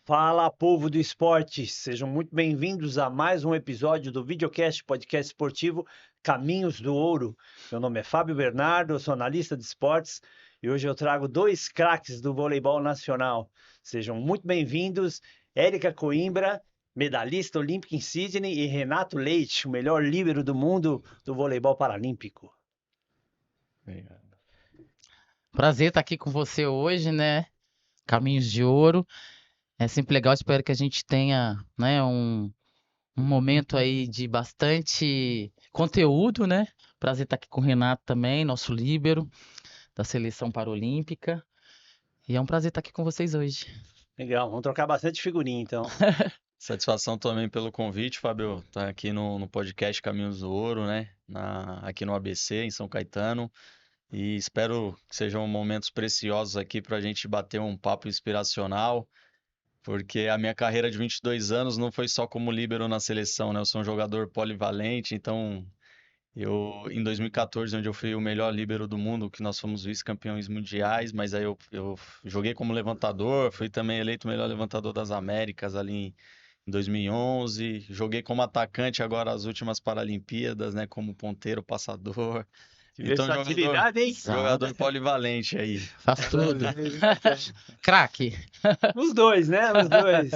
Fala, povo do esporte! Sejam muito bem-vindos a mais um episódio do Videocast Podcast Esportivo Caminhos do Ouro. Meu nome é Fábio Bernardo, eu sou analista de esportes e hoje eu trago dois craques do voleibol nacional. Sejam muito bem-vindos, Érica Coimbra, medalhista olímpica em Sydney, e Renato Leite, o melhor líbero do mundo do voleibol paralímpico. Prazer estar aqui com você hoje, né? Caminhos de Ouro. É sempre legal, espero que a gente tenha, né, um momento aí de bastante conteúdo, né? Prazer estar aqui com o Renato também, nosso líbero da Seleção Paralímpica. E é um prazer estar aqui com vocês hoje. Legal, vamos trocar bastante figurinha então. Satisfação também pelo convite, Fábio, tá aqui no podcast Caminhos do Ouro, né? Aqui no ABC, em São Caetano. E espero que sejam momentos preciosos aqui para a gente bater um papo inspiracional, porque a minha carreira de 22 anos não foi só como líbero na seleção, né? Eu sou um jogador polivalente, então em 2014, onde eu fui o melhor líbero do mundo, que nós fomos vice-campeões mundiais, mas aí eu joguei como levantador, fui também eleito o melhor levantador das Américas ali em 2011. Joguei como atacante agora as últimas Paralimpíadas, né? Como ponteiro, passador. Que Então, jogador, versatilidade, hein? jogador polivalente aí. Faz tudo. Craque. Os dois, né? Os dois.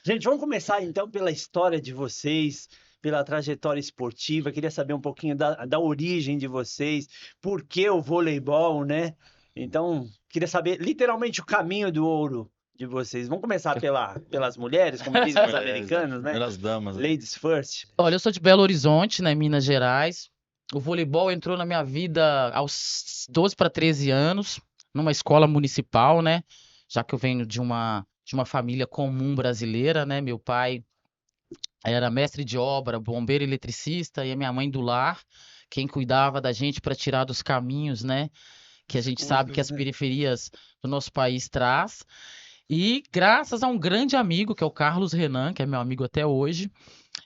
Gente, vamos começar então pela história de vocês, pela trajetória esportiva. Queria saber um pouquinho da origem de vocês, por que o voleibol, né? Então, queria saber literalmente o caminho do ouro de vocês. Vamos começar pelas mulheres, como dizem os americanos, né? Primeiras damas. Ladies first. Olha, eu sou de Belo Horizonte, né, Minas Gerais. O voleibol entrou na minha vida aos 12 para 13 anos, numa escola municipal, né? Já que eu venho de uma família comum brasileira, né? Meu pai era mestre de obra, bombeiro eletricista, e a minha mãe do lar, quem cuidava da gente para tirar dos caminhos, né? Que a gente sabe que as periferias do nosso país traz. E graças a um grande amigo, que é o Carlos Renan, que é meu amigo até hoje,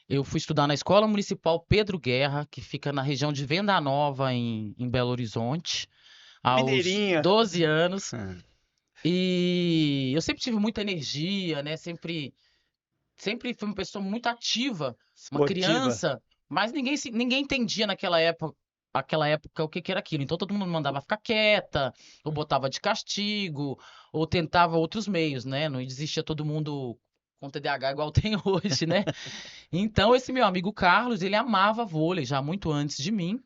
eu fui estudar na Escola Municipal Pedro Guerra, que fica na região de Venda Nova, em Belo Horizonte, aos Mineirinha. 12 anos. E eu sempre tive muita energia, né? Sempre fui uma pessoa muito ativa, uma Esportiva. criança, mas ninguém entendia aquela época o que que era aquilo. Então todo mundo mandava ficar quieta, ou botava de castigo, ou tentava outros meios, né? Não existia todo mundo com TDAH igual tem hoje, né? Então esse meu amigo Carlos, ele amava vôlei já muito antes de mim.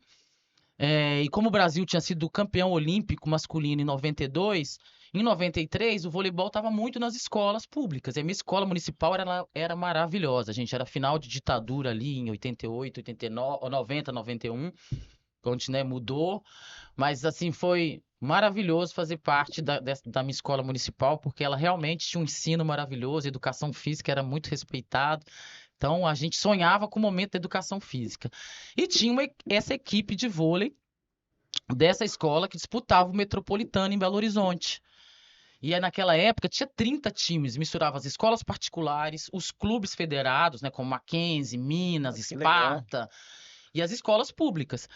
E como o Brasil tinha sido campeão olímpico masculino em 92, em 93 o voleibol estava muito nas escolas públicas. E a minha escola municipal era maravilhosa, gente. Era final de ditadura ali em 88, 89, 90, 91, onde, né, mudou. Mas assim, foi maravilhoso fazer parte da minha escola municipal, porque ela realmente tinha um ensino maravilhoso, a educação física era muito respeitada. Então a gente sonhava com o momento da educação física. E tinha essa equipe de vôlei dessa escola que disputava o Metropolitano em Belo Horizonte. E aí, naquela época tinha 30 times, misturava as escolas particulares, os clubes federados, né, como Mackenzie, Minas, Que legal. Esparta, e as escolas públicas.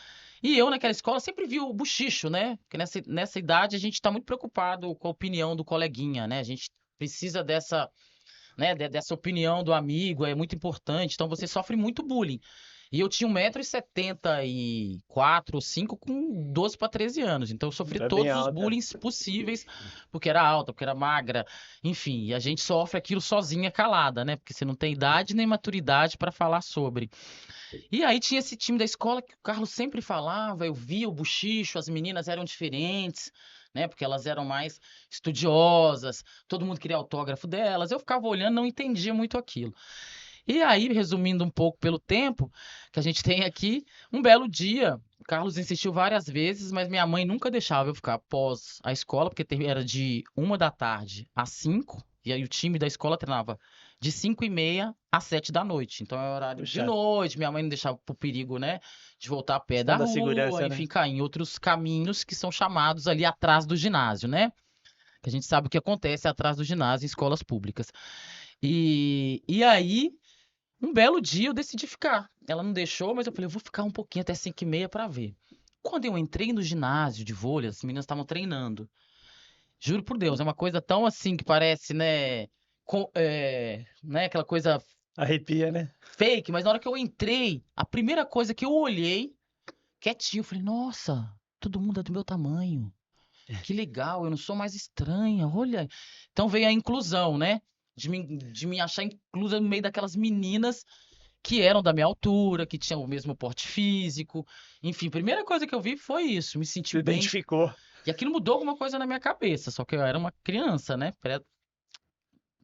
E eu, naquela escola, sempre vi o bochicho, né? Porque nessa idade a gente está muito preocupado com a opinião do coleguinha, né? A gente precisa dessa, né, dessa opinião do amigo, é muito importante. Então você sofre muito bullying. E eu tinha 1,74 m ou 5 com 12 para 13 anos. Então eu sofri É bem todos os alta. bullying possíveis, porque era alta, porque era magra, enfim. E a gente sofre aquilo sozinha, calada, né? Porque você não tem idade nem maturidade para falar sobre. E aí tinha esse time da escola que o Carlos sempre falava, eu via o bochicho, as meninas eram diferentes, né? Porque elas eram mais estudiosas, todo mundo queria autógrafo delas. Eu ficava olhando, não entendia muito aquilo. E aí, resumindo um pouco pelo tempo que a gente tem aqui, um belo dia, o Carlos insistiu várias vezes, mas minha mãe nunca deixava eu ficar após a escola, porque era de 1 da tarde às 5, e aí o time da escola treinava de 5h30 às 7 da noite. Então é horário de Puxa. noite, minha mãe não deixava pro perigo, né, de voltar a pé Questão da da rua, segurança, né? enfim, cair em outros caminhos que são chamados ali atrás do ginásio, né? Que a gente sabe o que acontece atrás do ginásio em escolas públicas. E aí, um belo dia eu decidi ficar. Ela não deixou, mas eu falei, eu vou ficar um pouquinho até 5h30 para ver. Quando eu entrei no ginásio de vôlei, as meninas estavam treinando. Juro por Deus, é uma coisa tão assim que parece, né? né, aquela coisa Arrepia, né? fake, mas na hora que eu entrei, a primeira coisa que eu olhei, quietinho, eu falei, nossa, todo mundo é do meu tamanho. Que legal, eu não sou mais estranha, olha. Então veio a inclusão, né? De me achar inclusa no meio daquelas meninas que eram da minha altura, que tinham o mesmo porte físico. Enfim, a primeira coisa que eu vi foi isso, me senti Se bem. identificou. E aquilo mudou alguma coisa na minha cabeça, só que eu era uma criança, né?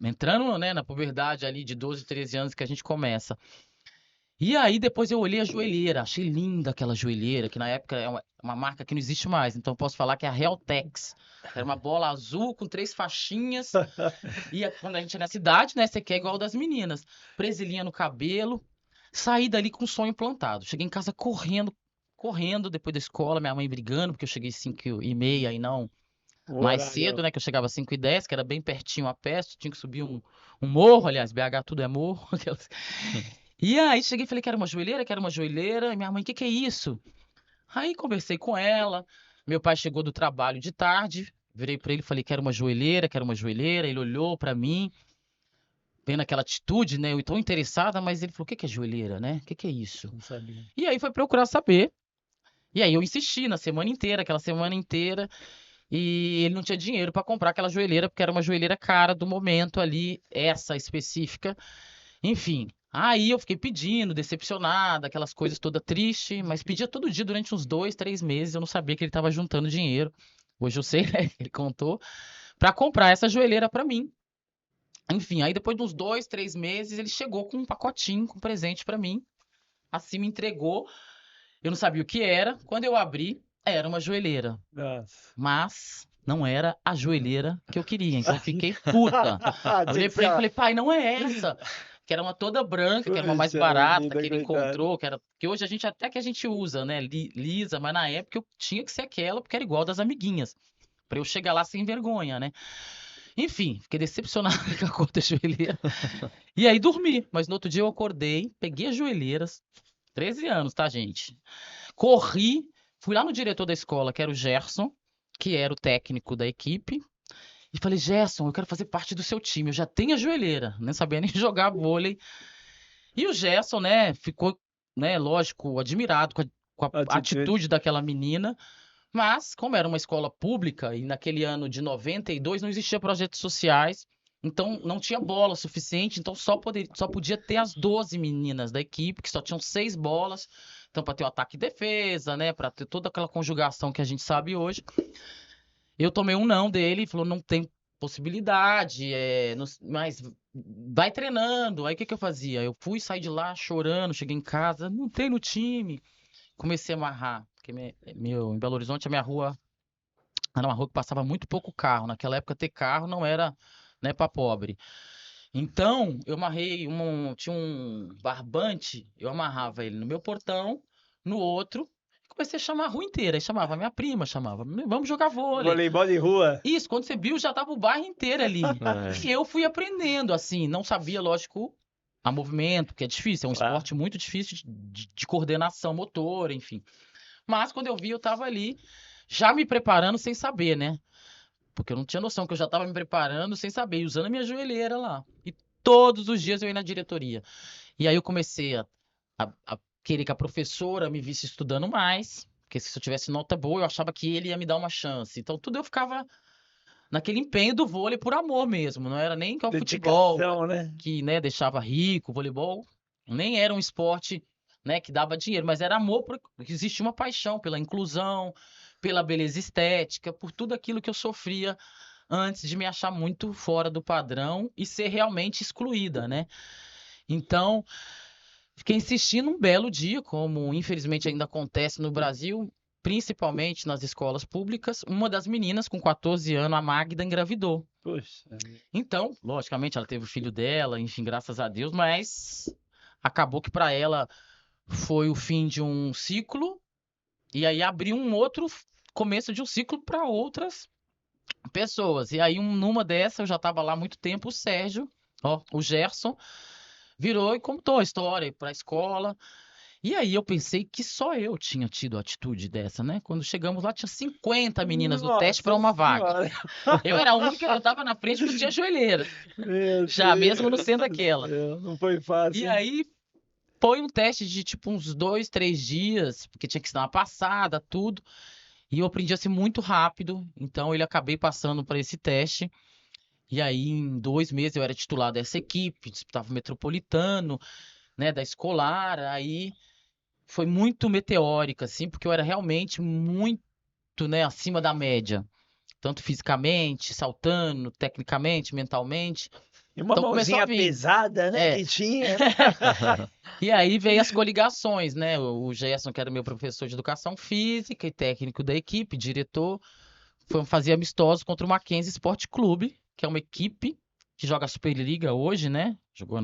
Entrando, né, na puberdade ali de 12, 13 anos que a gente começa. E aí depois eu olhei a joelheira, achei linda aquela joelheira, que na época é uma marca que não existe mais, então eu posso falar que é a Realtex. Era uma bola azul com 3 faixinhas. E quando a gente é na cidade, né, você quer igual das meninas. Presilhinha no cabelo. Saí dali com o sonho implantado. Cheguei em casa correndo depois da escola, minha mãe brigando, porque eu cheguei 5h30 e não O mais horário. cedo, né, que eu chegava às 5h10, que era bem pertinho a pé, tinha que subir um morro, aliás, BH tudo é morro. E aí cheguei e falei que era uma joelheira, e minha mãe, o que que é isso? Aí conversei com ela, meu pai chegou do trabalho de tarde, virei pra ele e falei que era uma joelheira, ele olhou pra mim, vendo aquela atitude, né, eu tô interessada, mas ele falou, o que que é joelheira, né? O que que é isso? Não sabia. E aí foi procurar saber, e aí eu insisti na semana inteira, aquela semana inteira, e ele não tinha dinheiro pra comprar aquela joelheira, porque era uma joelheira cara do momento ali, essa específica. Enfim, aí eu fiquei pedindo, decepcionada, aquelas coisas toda triste, mas pedia todo dia durante uns 2, 3 meses, eu não sabia que ele estava juntando dinheiro. Hoje eu sei, né? Ele contou, pra comprar essa joelheira pra mim. Enfim, aí depois de uns 2, 3 meses, ele chegou com um pacotinho com presente pra mim. Assim me entregou. Eu não sabia o que era. Quando eu abri, era uma joelheira. Nossa. Mas não era a joelheira que eu queria. Então eu fiquei puta. Eu olhei pra ele e falei, pai, não é essa. Que era uma toda branca, que era uma mais Puxa barata vida, que ele coitado. encontrou, que hoje a gente até que a gente usa, né? Lisa, mas na época eu tinha que ser aquela, porque era igual das amiguinhas. Pra eu chegar lá sem vergonha, né? Enfim, fiquei decepcionado com a cor da joelheira. E aí dormi. Mas no outro dia eu acordei, peguei as joelheiras. 13 anos, tá, gente? Corri, fui lá no diretor da escola, que era o Gerson, que era o técnico da equipe. E falei, Gerson, eu quero fazer parte do seu time. Eu já tenho a joelheira, nem sabia nem jogar vôlei. E o Gerson, né, ficou, né, lógico, admirado com a atitude daquela menina. Mas, como era uma escola pública, e naquele ano de 92 não existia projetos sociais, então não tinha bola suficiente, então só podia ter as 12 meninas da equipe, que só tinham 6 bolas. Então, para ter o ataque e defesa, né, para ter toda aquela conjugação que a gente sabe hoje. Eu tomei um não dele, falou, não tem possibilidade, mas vai treinando. Aí o que que eu fazia? Eu fui sair de lá chorando, cheguei em casa, não tem no time. Comecei a amarrar, porque em Belo Horizonte a minha rua era uma rua que passava muito pouco carro. Naquela época ter carro não era, né, para pobre. Então, eu amarrei tinha um barbante, eu amarrava ele no meu portão, no outro, e comecei a chamar a rua inteira. Aí chamava minha prima, chamava, vamos jogar vôlei. Voleibol de rua. Isso, quando você viu, já tava o bairro inteiro ali. É. E eu fui aprendendo, assim, não sabia, lógico, a movimento, que é difícil, é um Claro. esporte muito difícil de coordenação motora, enfim. Mas quando eu vi, eu tava ali, já me preparando sem saber, né? Porque eu não tinha noção que eu já tava me preparando sem saber, e usando a minha joelheira lá. E todos os dias eu ia na diretoria. E aí eu comecei a querer que a professora me visse estudando mais, porque se eu tivesse nota boa, eu achava que ele ia me dar uma chance. Então tudo eu ficava naquele empenho do vôlei por amor mesmo, não era nem que o futebol Dedicação, né? que, né, deixava rico, o voleibol nem era um esporte, né, que dava dinheiro, mas era amor porque existia uma paixão pela inclusão, pela beleza estética, por tudo aquilo que eu sofria antes de me achar muito fora do padrão e ser realmente excluída, né? Então, fiquei insistindo um belo dia, como infelizmente ainda acontece no Brasil, principalmente nas escolas públicas, uma das meninas com 14 anos, a Magda, engravidou. Puxa. Então, logicamente, ela teve o filho dela, enfim, graças a Deus, mas acabou que para ela foi o fim de um ciclo e aí abriu um outro começo de um ciclo para outras pessoas. E aí, numa dessa, eu já estava lá há muito tempo, o Sérgio, ó, o Gerson, virou e contou a história para a escola. E aí eu pensei que só eu tinha tido a atitude dessa, né? Quando chegamos lá, tinha 50 meninas no teste para Nossa uma vaga. Senhora. Eu era a única, eu tava na frente que tinha joelheira, Meu já mesmo não Deus sendo do aquela. céu, não foi E fácil, hein? aí foi um teste de tipo uns 2, 3 dias, porque tinha que dar uma passada, tudo. E eu aprendi assim muito rápido, então ele acabei passando para esse teste. E aí, em 2 meses, eu era titular dessa equipe, disputava o Metropolitano, né, da escolar. Aí foi muito meteórica, assim, porque eu era realmente muito, né, acima da média, tanto fisicamente, saltando, tecnicamente, mentalmente. E uma Então começou a mãozinha vir. pesada, né, É, que tinha, né? e aí veio as coligações, né? O Gerson, que era meu professor de educação física e técnico da equipe, diretor, fazia amistosos contra o Mackenzie Sport Clube, que é uma equipe que joga a Superliga hoje, né? Jogou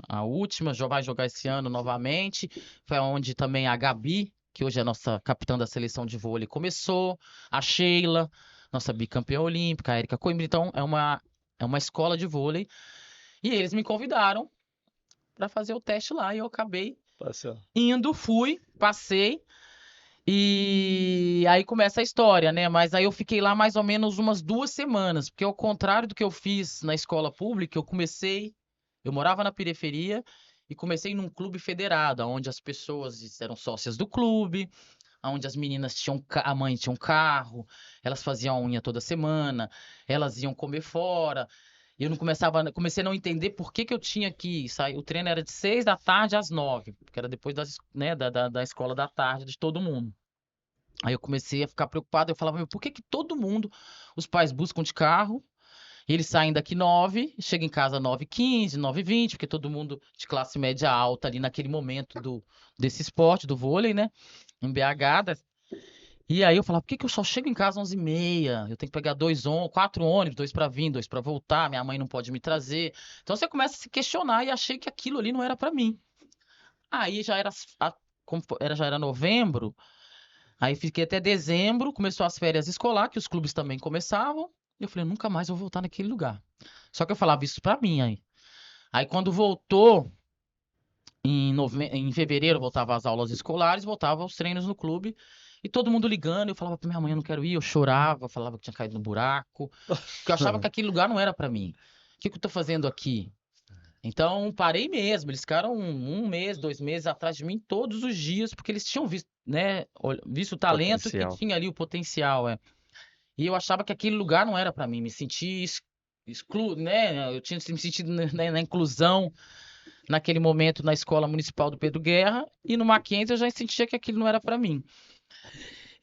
a última, vai jogar esse ano novamente. Foi onde também a Gabi, que hoje é a nossa capitã da seleção de vôlei, começou. A Sheila, nossa bicampeã olímpica, a Erika Coimbra. Então, é uma escola de vôlei. E eles me convidaram para fazer o teste lá. E eu acabei Passou. indo, fui, passei. E aí começa a história, né? Mas aí eu fiquei lá mais ou menos umas 2 semanas, porque ao contrário do que eu fiz na escola pública, eu morava na periferia e comecei num clube federado, onde as pessoas eram sócias do clube, onde as meninas tinham, a mãe tinha um carro, elas faziam a unha toda semana, elas iam comer fora. E eu não comecei a não entender por que que eu tinha que sair. O treino era de 6 da tarde às 9, porque era depois né, da escola da tarde de todo mundo. Aí eu comecei a ficar preocupado. Eu falava, meu, por que que todo mundo, os pais buscam de carro, eles saem daqui 9, chegam em casa 9h15, 9h20, porque todo mundo de classe média alta ali naquele momento desse esporte, do vôlei, né? Em BH. E aí eu falava, por que que eu só chego em casa 11h30? Eu tenho que pegar 4 ônibus, 2 para vir, 2 para voltar, minha mãe não pode me trazer. Então você começa a se questionar e achei que aquilo ali não era para mim. Aí já era, já era novembro, aí fiquei até dezembro, começou as férias escolar, que os clubes também começavam. E eu falei, nunca mais vou voltar naquele lugar. Só que eu falava isso pra mim aí. Aí quando voltou, em fevereiro, voltava às aulas escolares, voltava aos treinos no clube. E todo mundo ligando, eu falava pra minha mãe, eu não quero ir, eu chorava, falava que tinha caído no buraco, porque eu achava que aquele lugar não era pra mim. O que que eu tô fazendo aqui? Então, parei mesmo. Eles ficaram um mês, 2 meses atrás de mim todos os dias, porque eles tinham visto, né, visto o talento que Potencial. tinha ali, o potencial, é. E eu achava que aquele lugar não era para mim. Me senti né? Eu tinha me sentido na inclusão naquele momento na Escola Municipal do Pedro Guerra e no Mackenzie eu já sentia que aquilo não era para mim.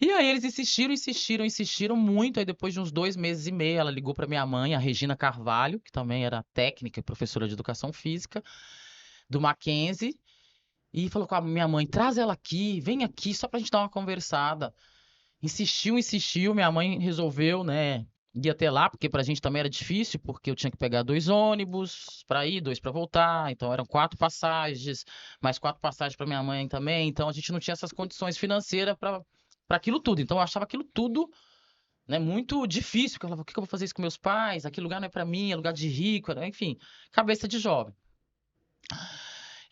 E aí eles insistiram, insistiram, insistiram muito. Aí depois de uns 2 meses e meio, ela ligou para minha mãe, a Regina Carvalho, que também era técnica e professora de educação física do Mackenzie, e falou com a minha mãe: traz ela aqui, vem aqui só pra gente dar uma conversada. Insistiu, insistiu, minha mãe resolveu, né, ir até lá, porque pra gente também era difícil, porque eu tinha que pegar 2 ônibus pra ir, 2 pra voltar, então eram 4 passagens, mais 4 passagens pra minha mãe também, então a gente não tinha essas condições financeiras pra aquilo tudo. Então eu achava aquilo tudo, né, muito difícil, porque eu falava, o que que eu vou fazer isso com meus pais? Aquele lugar não é pra mim, é lugar de rico, enfim, cabeça de jovem.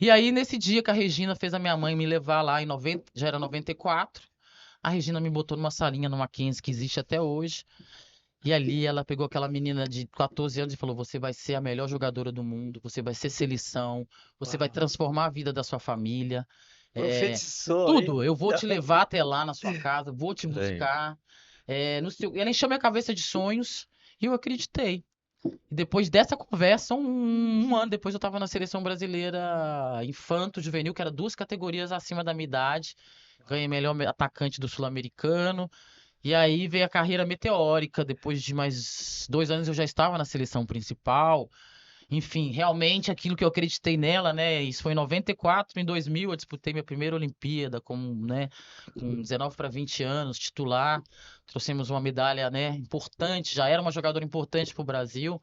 E aí, nesse dia que a Regina fez a minha mãe me levar lá em 90, já era 94, a Regina me botou numa salinha numa Mackenzie que existe até hoje. E ali ela pegou aquela menina de 14 anos e falou: você vai ser a melhor jogadora do mundo, você vai ser seleção, você vai Uau. transformar a vida da sua família. É, Profetizou, hein? tudo, eu vou te levar até lá na sua casa, vou te Olha aí. buscar. Ela encheu minha cabeça de sonhos e eu acreditei. E depois dessa conversa, um ano depois, eu estava na seleção brasileira infanto, juvenil, que era 2 categorias acima da minha idade. Ganhei melhor atacante do Sul-Americano. E aí veio a carreira meteórica. Depois de mais 2 anos, eu já estava na seleção principal. Enfim, realmente aquilo que eu acreditei nela, né? Isso foi em 94, em 2000 eu disputei minha primeira Olimpíada né, com 19 para 20 anos, titular. Trouxemos uma medalha, né, importante, já era uma jogadora importante para o Brasil.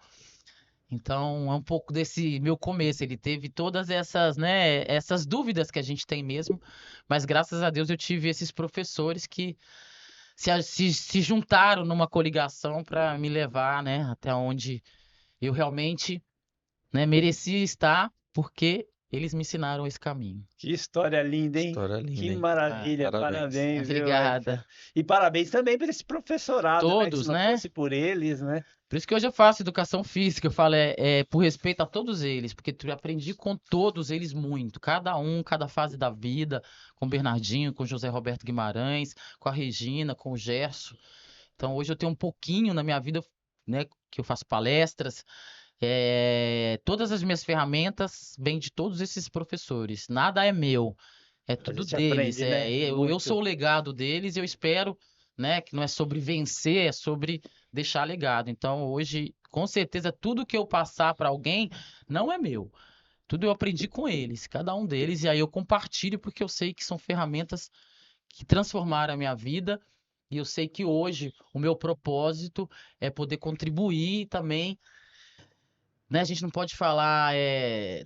Então, é um pouco desse meu começo. Ele teve todas essas, né, essas dúvidas que a gente tem mesmo, mas graças a Deus eu tive esses professores que se juntaram numa coligação para me levar, né, até onde eu realmente, né, merecia estar, porque eles me ensinaram esse caminho. Que história linda, hein? História linda, Que hein? maravilha, Parabéns. parabéns, viu, Obrigada. Érica? E parabéns também por esse professorado, né? Que se Todos, não né? fosse por eles, né? Por isso que hoje eu faço educação física, eu falo, por respeito a todos eles, porque eu aprendi com todos eles muito, cada um, cada fase da vida, com o Bernardinho, com o José Roberto Guimarães, com a Regina, com o Gerson. Então hoje eu tenho um pouquinho na minha vida, né, que eu faço palestras, todas as minhas ferramentas vêm de todos esses professores, nada é meu, é A tudo gente deles, aprende, né? eu Muito. sou o legado deles e eu espero, né, que não é sobre vencer, é sobre deixar legado. Então hoje, com certeza, tudo que eu passar para alguém não é meu. Tudo eu aprendi com eles, cada um deles, e aí eu compartilho porque eu sei que são ferramentas que transformaram a minha vida, e eu sei que hoje o meu propósito é poder contribuir também, né? A gente não pode falar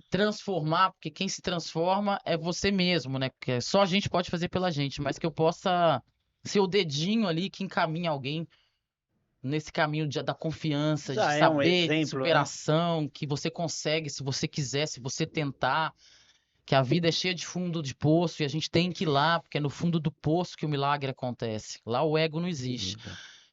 transformar, porque quem se transforma é você mesmo, né? Porque só a gente pode fazer pela gente, mas que eu possa ser o dedinho ali que encaminha alguém nesse caminho da confiança, de Já é um saber, de exemplo, né? superação, que você consegue, se você quiser, se você tentar, que a vida é cheia de fundo de poço e a gente tem que ir lá, porque é no fundo do poço que o milagre acontece. Lá o ego não existe.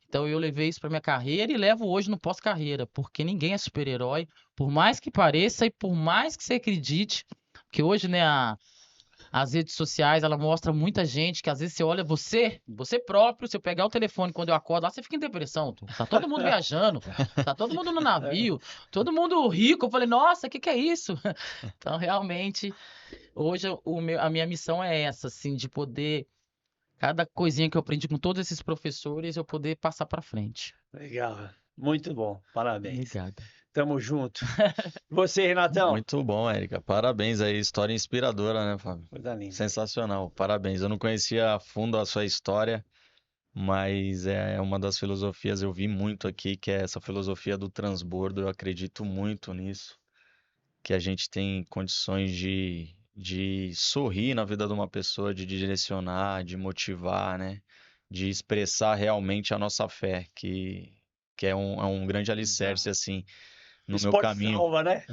Então eu levei isso para minha carreira e levo hoje no pós-carreira, porque ninguém é super-herói, por mais que pareça e por mais que você acredite, porque hoje, né, as redes sociais, ela mostra muita gente que às vezes você olha você próprio, se eu pegar o telefone quando eu acordo lá, você fica em depressão. Tá todo mundo viajando, tá todo mundo no navio, todo mundo rico. Eu falei, nossa, o que é isso? Então, realmente, hoje a minha missão é essa, assim, de poder, cada coisinha que eu aprendi com todos esses professores, eu poder passar para frente. Legal. Muito bom. Parabéns. Obrigado. Tamo junto. Você, Renatão? Muito bom, Érica. Parabéns aí, história inspiradora, né, Fábio? Coisa linda. Sensacional. Parabéns. Eu não conhecia a fundo a sua história, mas é uma das filosofias eu vi muito aqui, que é essa filosofia do transbordo. Eu acredito muito nisso, que a gente tem condições de sorrir na vida de uma pessoa, de direcionar, de motivar, né? De expressar realmente a nossa fé, que é um grande alicerce, assim, O no meu esporte caminho. salva, né?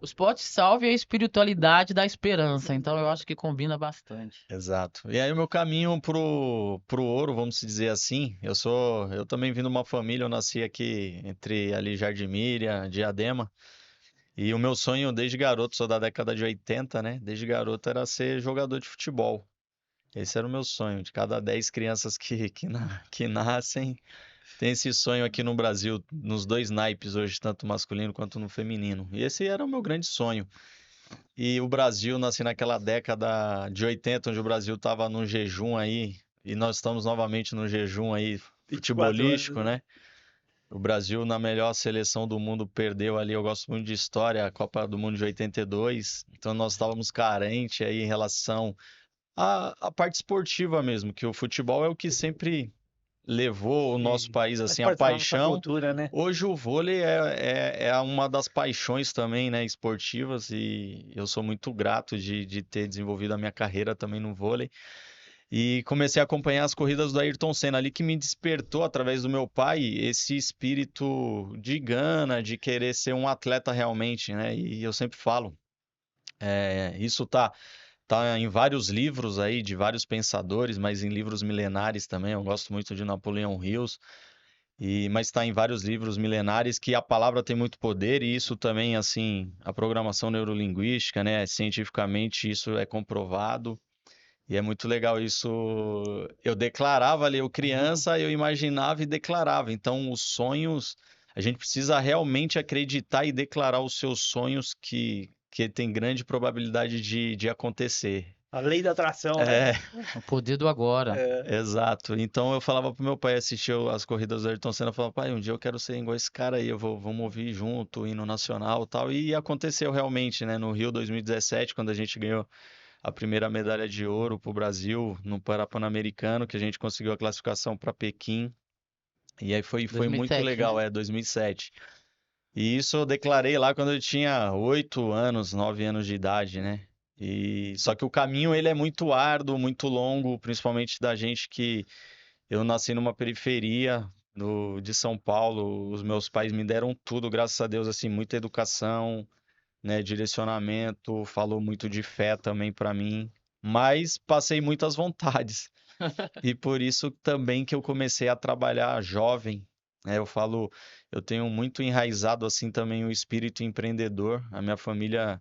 O esporte salve a espiritualidade da esperança, então eu acho que combina bastante. Exato. E aí o meu caminho pro ouro, vamos dizer assim, eu também vim de uma família, eu nasci aqui entre ali Jardim Miriam, Diadema, e o meu sonho desde garoto, sou da década de 80, né? Desde garoto era ser jogador de futebol. Esse era o meu sonho. De cada 10 crianças que nascem, tem esse sonho aqui no Brasil, nos dois naipes hoje, tanto masculino quanto no feminino. E esse era o meu grande sonho. E o Brasil, nasci naquela década de 80, onde o Brasil estava num jejum aí, e nós estamos novamente no jejum aí 24 anos, futebolístico, né? O Brasil, na melhor seleção do mundo, perdeu ali. Eu gosto muito de história, a Copa do Mundo de 82. Então, nós estávamos carentes aí em relação à parte esportiva mesmo, que o futebol é o que sempre levou o nosso Sim. país Faz assim, a parte da nossa paixão. cultura, né? Hoje o vôlei é uma das paixões também, né, esportivas, e eu sou muito grato de ter desenvolvido a minha carreira também no vôlei. E comecei a acompanhar as corridas do Ayrton Senna ali, que me despertou através do meu pai esse espírito de gana, de querer ser um atleta realmente, né? E eu sempre falo, isso tá em vários livros aí de vários pensadores, mas em livros milenares também. Eu gosto muito de Napoleão Hills. Mas está em vários livros milenares que a palavra tem muito poder e isso também, assim, a programação neurolinguística, né? Cientificamente isso é comprovado e é muito legal isso. Eu declarava ali, eu criança, eu imaginava e declarava. Então, os sonhos, a gente precisa realmente acreditar e declarar os seus sonhos que tem grande probabilidade de acontecer. A lei da atração, né? É, O poder do agora. exato. Então eu falava pro meu pai assistir as corridas do Ayrton Senna, eu falava, pai, um dia eu quero ser igual esse cara aí, vamos ouvir junto, hino nacional e tal. E aconteceu realmente, né? No Rio 2017, quando a gente ganhou a primeira medalha de ouro pro Brasil no Pan-Americano, que a gente conseguiu a classificação para Pequim. E aí foi muito 2007, legal, né? 2007. E isso eu declarei lá quando eu tinha 8 anos, 9 anos de idade, né? E só que o caminho ele é muito árduo, muito longo, principalmente da gente que eu nasci numa periferia de São Paulo. Os meus pais me deram tudo, graças a Deus, assim, muita educação, né? Direcionamento, falou muito de fé também para mim, mas passei muitas vontades. E por isso também que eu comecei a trabalhar jovem, né? Eu tenho muito enraizado assim também o espírito empreendedor. A minha família,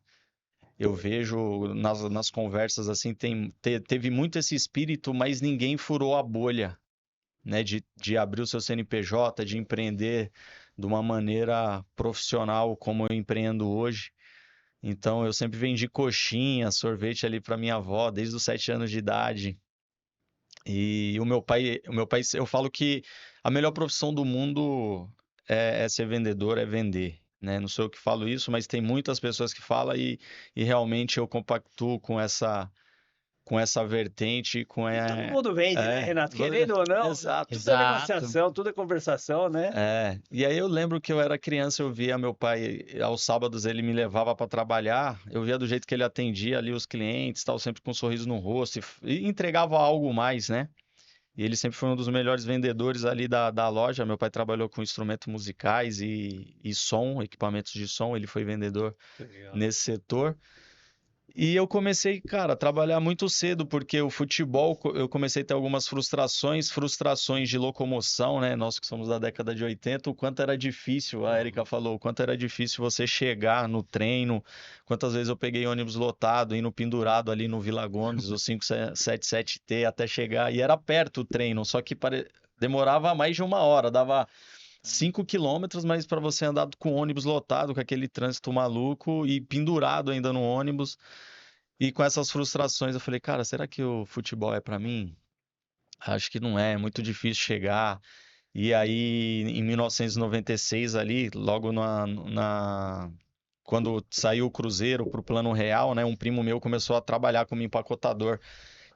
eu vejo nas conversas assim, teve muito esse espírito, mas ninguém furou a bolha, né? De abrir o seu CNPJ, de empreender de uma maneira profissional como eu empreendo hoje. Então, eu sempre vendi coxinha, sorvete ali para minha avó desde os 7 anos de idade. E o meu pai, eu falo que a melhor profissão do mundo é ser vendedor, é vender, né? Não sou eu que falo isso, mas tem muitas pessoas que falam e realmente eu compactuo com essa vertente, Todo mundo vende, né, Renato? Querendo ou não, exato. tudo é Exato. negociação, tudo é conversação, né? E aí eu lembro que eu era criança, eu via meu pai, aos sábados ele me levava para trabalhar, eu via do jeito que ele atendia ali os clientes, tal, sempre com um sorriso no rosto e entregava algo mais, né? E ele sempre foi um dos melhores vendedores ali da loja. Meu pai trabalhou com instrumentos musicais e som, equipamentos de som, ele foi vendedor Legal. nesse setor. E eu comecei, cara, a trabalhar muito cedo, porque o futebol, eu comecei a ter algumas frustrações de locomoção, né? Nós que somos da década de 80, o quanto era difícil, a Erika falou, o quanto era difícil você chegar no treino, quantas vezes eu peguei ônibus lotado, indo pendurado ali no Vila Gomes, o 577T, até chegar, e era perto o treino, só que demorava mais de 1 hora, dava 5 km, mas para você andar com o ônibus lotado, com aquele trânsito maluco e pendurado ainda no ônibus. E com essas frustrações, eu falei, cara, será que o futebol é pra mim? Acho que não é, é muito difícil chegar. E aí, em 1996, ali, logo quando saiu o Cruzeiro pro Plano Real, né, um primo meu começou a trabalhar como empacotador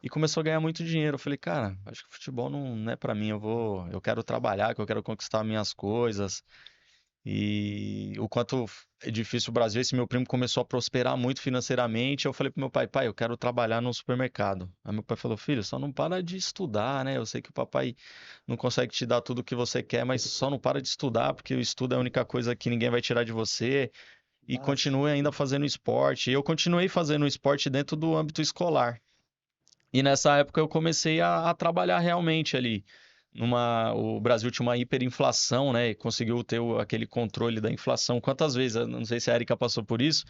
e começou a ganhar muito dinheiro. Eu falei, cara, acho que o futebol não é pra mim, eu quero trabalhar, que eu quero conquistar minhas coisas. E o quanto é difícil o Brasil, esse meu primo começou a prosperar muito financeiramente. Eu falei pro meu pai, pai, eu quero trabalhar no supermercado. Aí meu pai falou, filho, só não para de estudar, né? Eu sei que o papai não consegue te dar tudo o que você quer, mas só não para de estudar, porque o estudo é a única coisa que ninguém vai tirar de você. E Massa. continue ainda fazendo esporte. E eu continuei fazendo esporte dentro do âmbito escolar. E nessa época eu comecei a trabalhar realmente ali. O Brasil tinha uma hiperinflação, né? E conseguiu ter aquele controle da inflação. Quantas vezes, eu não sei se a Erika passou por isso,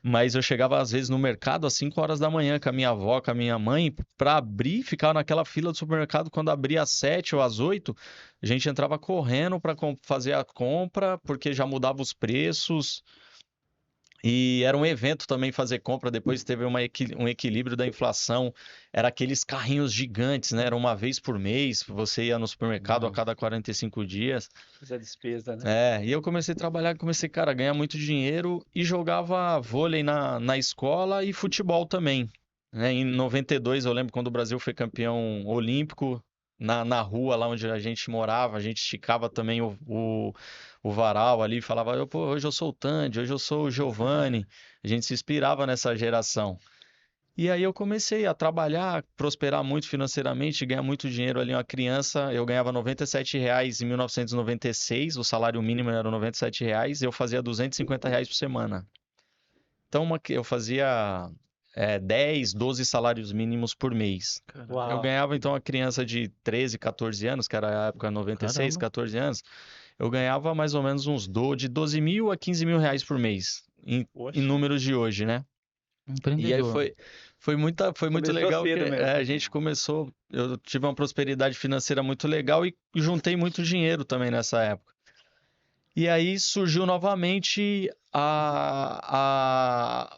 mas eu chegava às vezes no mercado às 5 horas da manhã com a minha avó, com a minha mãe, para abrir, ficava naquela fila do supermercado quando abria às 7 ou às 8, a gente entrava correndo para fazer a compra, porque já mudava os preços. E era um evento também fazer compra, depois teve um equilíbrio da inflação, era aqueles carrinhos gigantes, né? Era uma vez por mês, você ia no supermercado a Nossa. cada 45 dias. Essa despesa, né? E eu comecei a trabalhar, comecei, cara, a ganhar muito dinheiro e jogava vôlei na escola e futebol também, né? Em 92, eu lembro quando o Brasil foi campeão olímpico, na rua lá onde a gente morava, a gente esticava também o varal ali, falava, pô, hoje eu sou o Tandy, hoje eu sou o Giovanni, a gente se inspirava nessa geração. E aí eu comecei a trabalhar, prosperar muito financeiramente, ganhar muito dinheiro ali. Uma criança, eu ganhava R$ 97 em 1996, o salário mínimo era R$ 97, e eu fazia R$ 250 por semana. Então eu fazia 10, 12 salários mínimos por mês. Caramba. Eu Uau. ganhava então uma criança de 13, 14 anos, que era a época 96, Caramba. 14 anos, eu ganhava mais ou menos de 12 mil a 15 mil reais por mês, em Poxa. números de hoje, né? E aí Empreendedor. foi muito Começou legal que cedo mesmo. a gente começou, eu tive uma prosperidade financeira muito legal e juntei muito dinheiro também nessa época. E aí surgiu novamente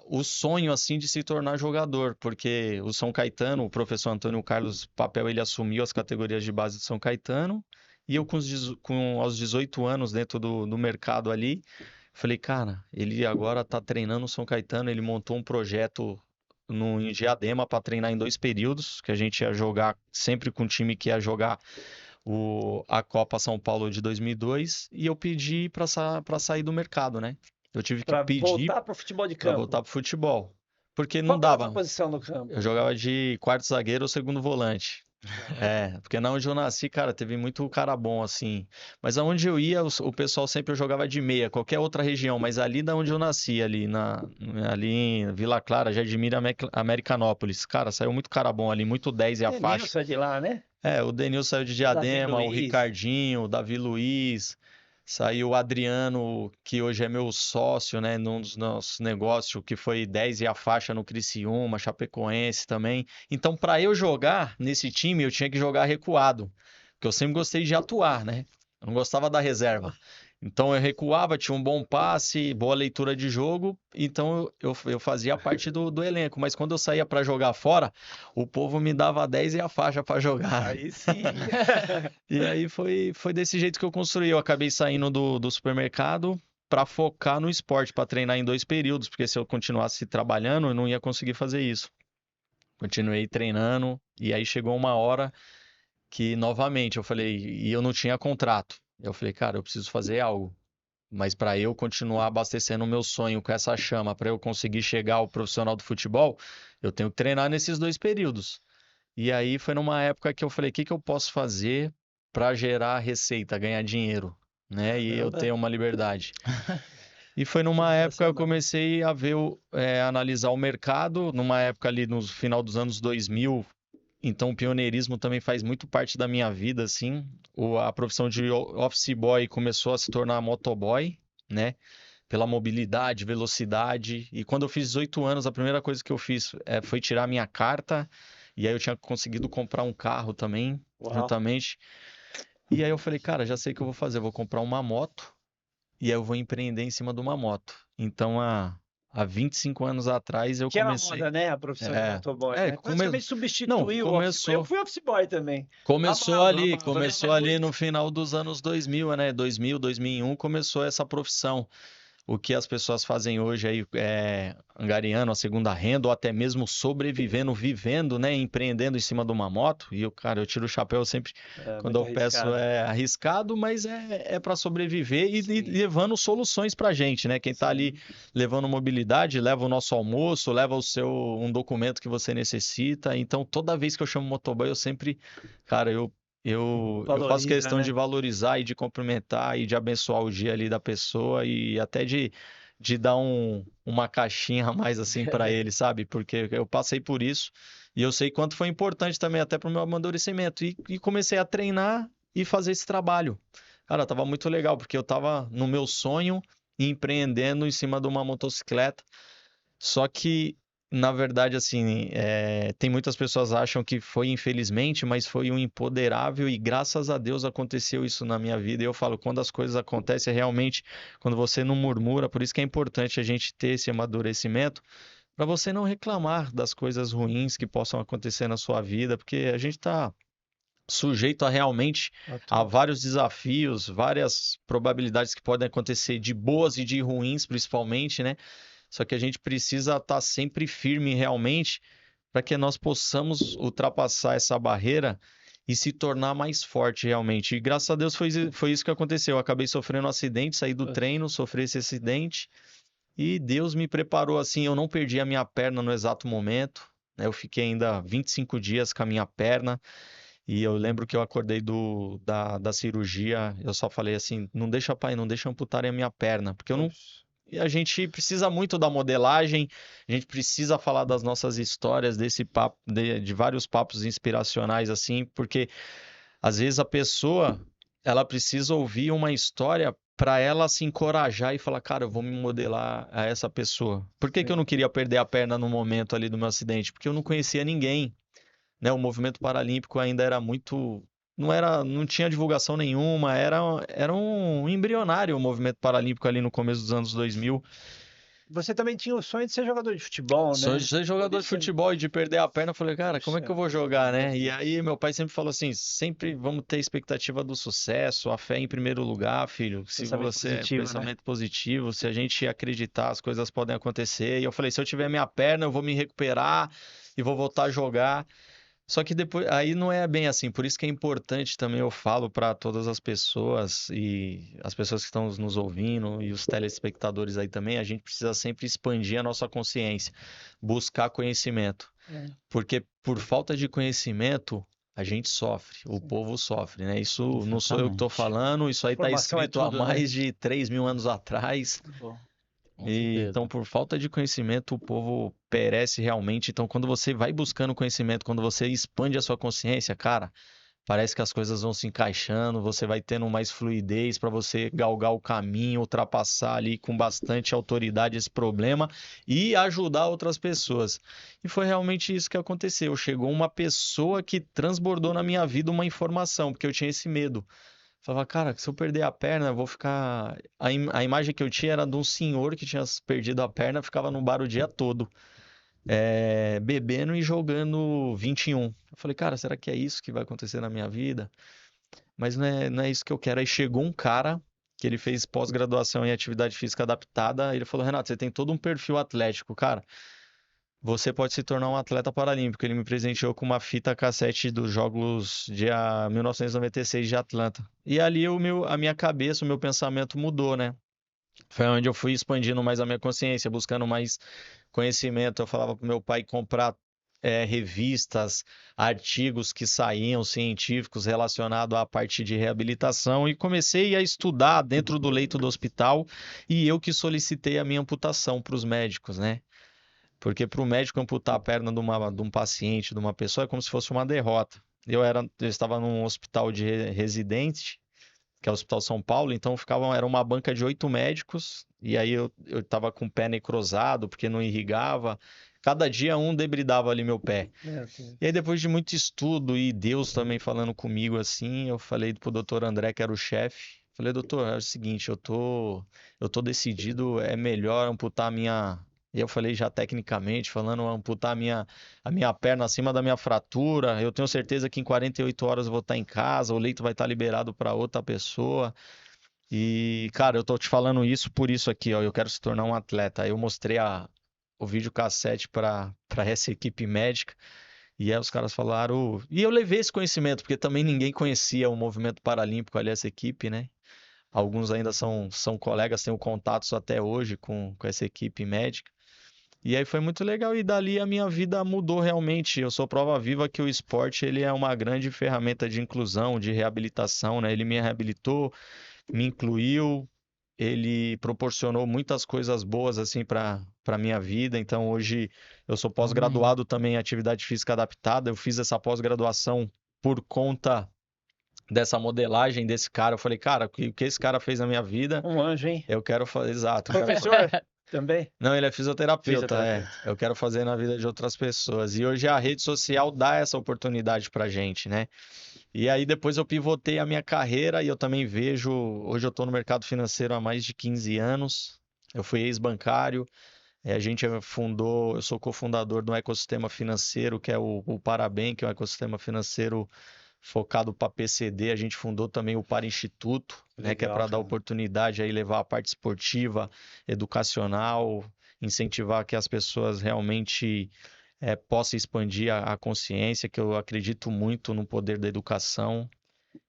o sonho assim de se tornar jogador, porque o São Caetano, o professor Antônio Carlos Papel, ele assumiu as categorias de base do São Caetano, e eu aos 18 anos dentro do mercado ali, falei, cara, ele agora está treinando o São Caetano, ele montou um projeto em Diadema para treinar em 2 períodos, que a gente ia jogar sempre com o time que ia jogar a Copa São Paulo de 2002, e eu pedi para sair do mercado, né? Eu tive que Para pedir voltar para o futebol de para campo. voltar pro futebol, porque não Qual que era a sua dava. posição no campo? Eu jogava de quarto zagueiro ou segundo volante. Porque na onde eu nasci, cara, teve muito cara bom, assim. Mas aonde eu ia, o pessoal sempre eu jogava de meia, qualquer outra região. Mas ali da onde eu nasci, ali em Vila Clara, Jardimira, Americanópolis. Cara, saiu muito cara bom ali, muito 10 e a faixa. Denilson é de lá, né? O Denilson saiu de Davi Diadema, o Luiz. Ricardinho, o Davi Luiz. Saiu o Adriano, que hoje é meu sócio, né, num dos nossos negócios, que foi 10 e a faixa no Criciúma, Chapecoense também. Então, para eu jogar nesse time, eu tinha que jogar recuado, porque eu sempre gostei de atuar, né? Eu não gostava da reserva. Então, eu recuava, tinha um bom passe, boa leitura de jogo, então eu fazia parte do elenco. Mas quando eu saía para jogar fora, o povo me dava 10 e a faixa para jogar. Aí sim. E aí foi desse jeito que eu construí. Eu acabei saindo do supermercado para focar no esporte, para treinar em 2 períodos, porque se eu continuasse trabalhando, eu não ia conseguir fazer isso. Continuei treinando e aí chegou uma hora que novamente eu falei, e eu não tinha contrato. Eu falei, cara, eu preciso fazer algo. Mas para eu continuar abastecendo o meu sonho com essa chama, para eu conseguir chegar ao profissional do futebol, eu tenho que treinar nesses 2 períodos. E aí foi numa época que eu falei, o que que eu posso fazer para gerar receita, ganhar dinheiro, né? E eu Caramba. ter uma liberdade. E foi Que numa época eu sensacional. comecei a ver, analisar o mercado, numa época ali no final dos anos 2000. Então o pioneirismo também faz muito parte da minha vida, assim. A profissão de office boy começou a se tornar motoboy, né? Pela mobilidade, velocidade. E quando eu fiz 18 anos, a primeira coisa que eu fiz foi tirar minha carta. E aí eu tinha conseguido comprar um carro também, Uau. juntamente. E aí eu falei, cara, já sei o que eu vou fazer. Eu vou comprar uma moto e aí eu vou empreender em cima de uma moto. Então, há 25 anos atrás eu Que era comecei. moda, né? A profissão de É, motoboy, é, né? come... Praticamente Não, substituiu o office boy. Eu começou. fui office boy também. Começou Amava, ali, amava, começou ganhava ali muito. no final dos anos 2000, né? 2000, 2001 começou essa profissão. O que as pessoas fazem hoje aí, angariando a segunda renda ou até mesmo sobrevivendo, vivendo, né? Empreendendo em cima de uma moto. E cara, eu tiro o chapéu sempre É quando muito eu peço, arriscado. é arriscado, mas é para sobreviver e Sim. levando soluções pra gente, né? Quem tá ali Sim. levando mobilidade, leva o nosso almoço, leva um documento que você necessita. Então, toda vez que eu chamo motoboy, eu sempre, cara, eu faço Valoriza, questão né? de valorizar e de cumprimentar e de abençoar o dia ali da pessoa e até de dar uma caixinha a mais assim para ele, sabe? Porque eu passei por isso e eu sei quanto foi importante também até para o meu amadurecimento. E comecei a treinar e fazer esse trabalho. Cara, tava muito legal, porque eu tava no meu sonho empreendendo em cima de uma motocicleta. Só que, na verdade, assim, tem muitas pessoas que acham que foi infelizmente, mas foi um empoderável e graças a Deus aconteceu isso na minha vida. E eu falo, quando as coisas acontecem, é realmente quando você não murmura, por isso que é importante a gente ter esse amadurecimento, para você não reclamar das coisas ruins que possam acontecer na sua vida, porque a gente está sujeito a realmente a vários desafios, várias probabilidades que podem acontecer de boas e de ruins, principalmente, né? Só que a gente precisa estar sempre firme realmente para que nós possamos ultrapassar essa barreira e se tornar mais forte realmente. E graças a Deus foi isso que aconteceu. Eu acabei sofrendo um acidente, saí do treino, sofri esse acidente e Deus me preparou assim. Eu não perdi a minha perna no exato momento, né? Eu fiquei ainda 25 dias com a minha perna. E eu lembro que eu acordei da cirurgia, eu só falei assim, não deixa, pai, não deixa amputarem a minha perna, porque eu não. Poxa. E a gente precisa muito da modelagem, a gente precisa falar das nossas histórias, desse papo, de vários papos inspiracionais assim, porque às vezes a pessoa, ela precisa ouvir uma história para ela se encorajar e falar, cara, eu vou me modelar a essa pessoa. Por que que eu não queria perder a perna no momento ali do meu acidente? Porque eu não conhecia ninguém, né? O movimento paralímpico ainda era muito, não tinha divulgação nenhuma, era um embrionário o movimento paralímpico ali no começo dos anos 2000. Você também tinha o sonho de ser jogador de futebol, Sou né? jogador Poder de ser. futebol e de perder a perna, eu falei, cara, como é que Puxa eu vou jogar, vida. né? E aí meu pai sempre falou assim, sempre vamos ter expectativa do sucesso, a fé em primeiro lugar, filho. Se Pensamento você, positivo, né? pensamento positivo, se a gente acreditar, as coisas podem acontecer. E eu falei, se eu tiver minha perna, eu vou me recuperar e vou voltar a jogar. Só que depois, aí não é bem assim, por isso que é importante também, eu falo para todas as pessoas e as pessoas que estão nos ouvindo e os telespectadores aí também, a gente precisa sempre expandir a nossa consciência, buscar conhecimento, É. porque por falta de conhecimento, A gente sofre, o povo sofre, né? Isso não sou eu que estou Exatamente. falando, isso aí está Informação é escrito há tudo, né? mais de 3.000 anos atrás. Com E, certeza. então, por falta de conhecimento, o povo perece realmente. Então, quando você vai buscando conhecimento, quando você expande a sua consciência, cara, parece que as coisas vão se encaixando, você vai tendo mais fluidez para você galgar o caminho, ultrapassar ali com bastante autoridade esse problema e ajudar outras pessoas. E foi realmente isso que aconteceu. Chegou uma pessoa que transbordou na minha vida uma informação, porque eu tinha esse medo. Falava, cara, se eu perder a perna, eu vou ficar. A imagem que eu tinha era de um senhor que tinha perdido a perna, ficava no bar o dia todo, bebendo e jogando 21. Eu falei, cara, será que é isso que vai acontecer na minha vida? Mas não é isso que eu quero. Aí chegou um cara que ele fez pós-graduação em atividade física adaptada. Ele falou, Renato, você tem todo um perfil atlético, cara. Você pode se tornar um atleta paralímpico. Ele me presenteou com uma fita cassete dos Jogos de 1996 de Atlanta. E ali a minha cabeça, o meu pensamento mudou, né? Foi onde eu fui expandindo mais a minha consciência, buscando mais conhecimento. Eu falava para meu pai comprar revistas, artigos que saíam científicos relacionados à parte de reabilitação e comecei a estudar dentro do leito do hospital e eu que solicitei a minha amputação para os médicos, né? Porque para o médico amputar a perna de um paciente, de uma pessoa, é como se fosse uma derrota. Eu estava num hospital de residente, que é o Hospital São Paulo, então era uma banca de 8 médicos, e aí eu estava com o pé necrosado, porque não irrigava. Cada dia um debridava ali meu pé. Meu Deus. E aí, depois de muito estudo e Deus também falando comigo assim, eu falei pro doutor André, que era o chefe, falei, doutor, é o seguinte, eu tô decidido, é melhor amputar a minha. E eu falei já tecnicamente, falando amputar a minha perna acima da minha fratura. Eu tenho certeza que em 48 horas eu vou estar em casa, o leito vai estar liberado para outra pessoa. E, cara, eu tô te falando isso por isso aqui, ó. Eu quero se tornar um atleta. Aí eu mostrei o videocassete para essa equipe médica. E aí os caras falaram. E eu levei esse conhecimento, porque também ninguém conhecia o movimento paralímpico ali, essa equipe, né? Alguns ainda são colegas, tenho contatos até hoje com essa equipe médica. E aí foi muito legal. E dali a minha vida mudou realmente. Eu sou prova viva que o esporte ele é uma grande ferramenta de inclusão, de reabilitação, né? Ele me reabilitou, me incluiu, ele proporcionou muitas coisas boas assim para minha vida. Então hoje eu sou Amém. pós-graduado também em atividade física adaptada. Eu fiz essa pós-graduação por conta dessa modelagem desse cara. Eu falei, cara, o que esse cara fez na minha vida, Um anjo, hein? eu quero fazer. Exato. eu quero Professor também? Não, ele é fisioterapeuta, Fisioterapeuta. Eu quero fazer na vida de outras pessoas. E hoje a rede social dá essa oportunidade pra gente, né? E aí depois eu pivotei a minha carreira e eu também vejo, hoje eu estou no mercado financeiro há mais de 15 anos. Eu fui ex-bancário, a gente fundou, eu sou cofundador de um ecossistema financeiro que é o Parabem, que é um ecossistema financeiro focado para PCD. A gente fundou também o Para Instituto, né, que é Legal, para dar cara. oportunidade aí levar a parte esportiva, educacional, incentivar que as pessoas realmente possam expandir a consciência, que eu acredito muito no poder da educação.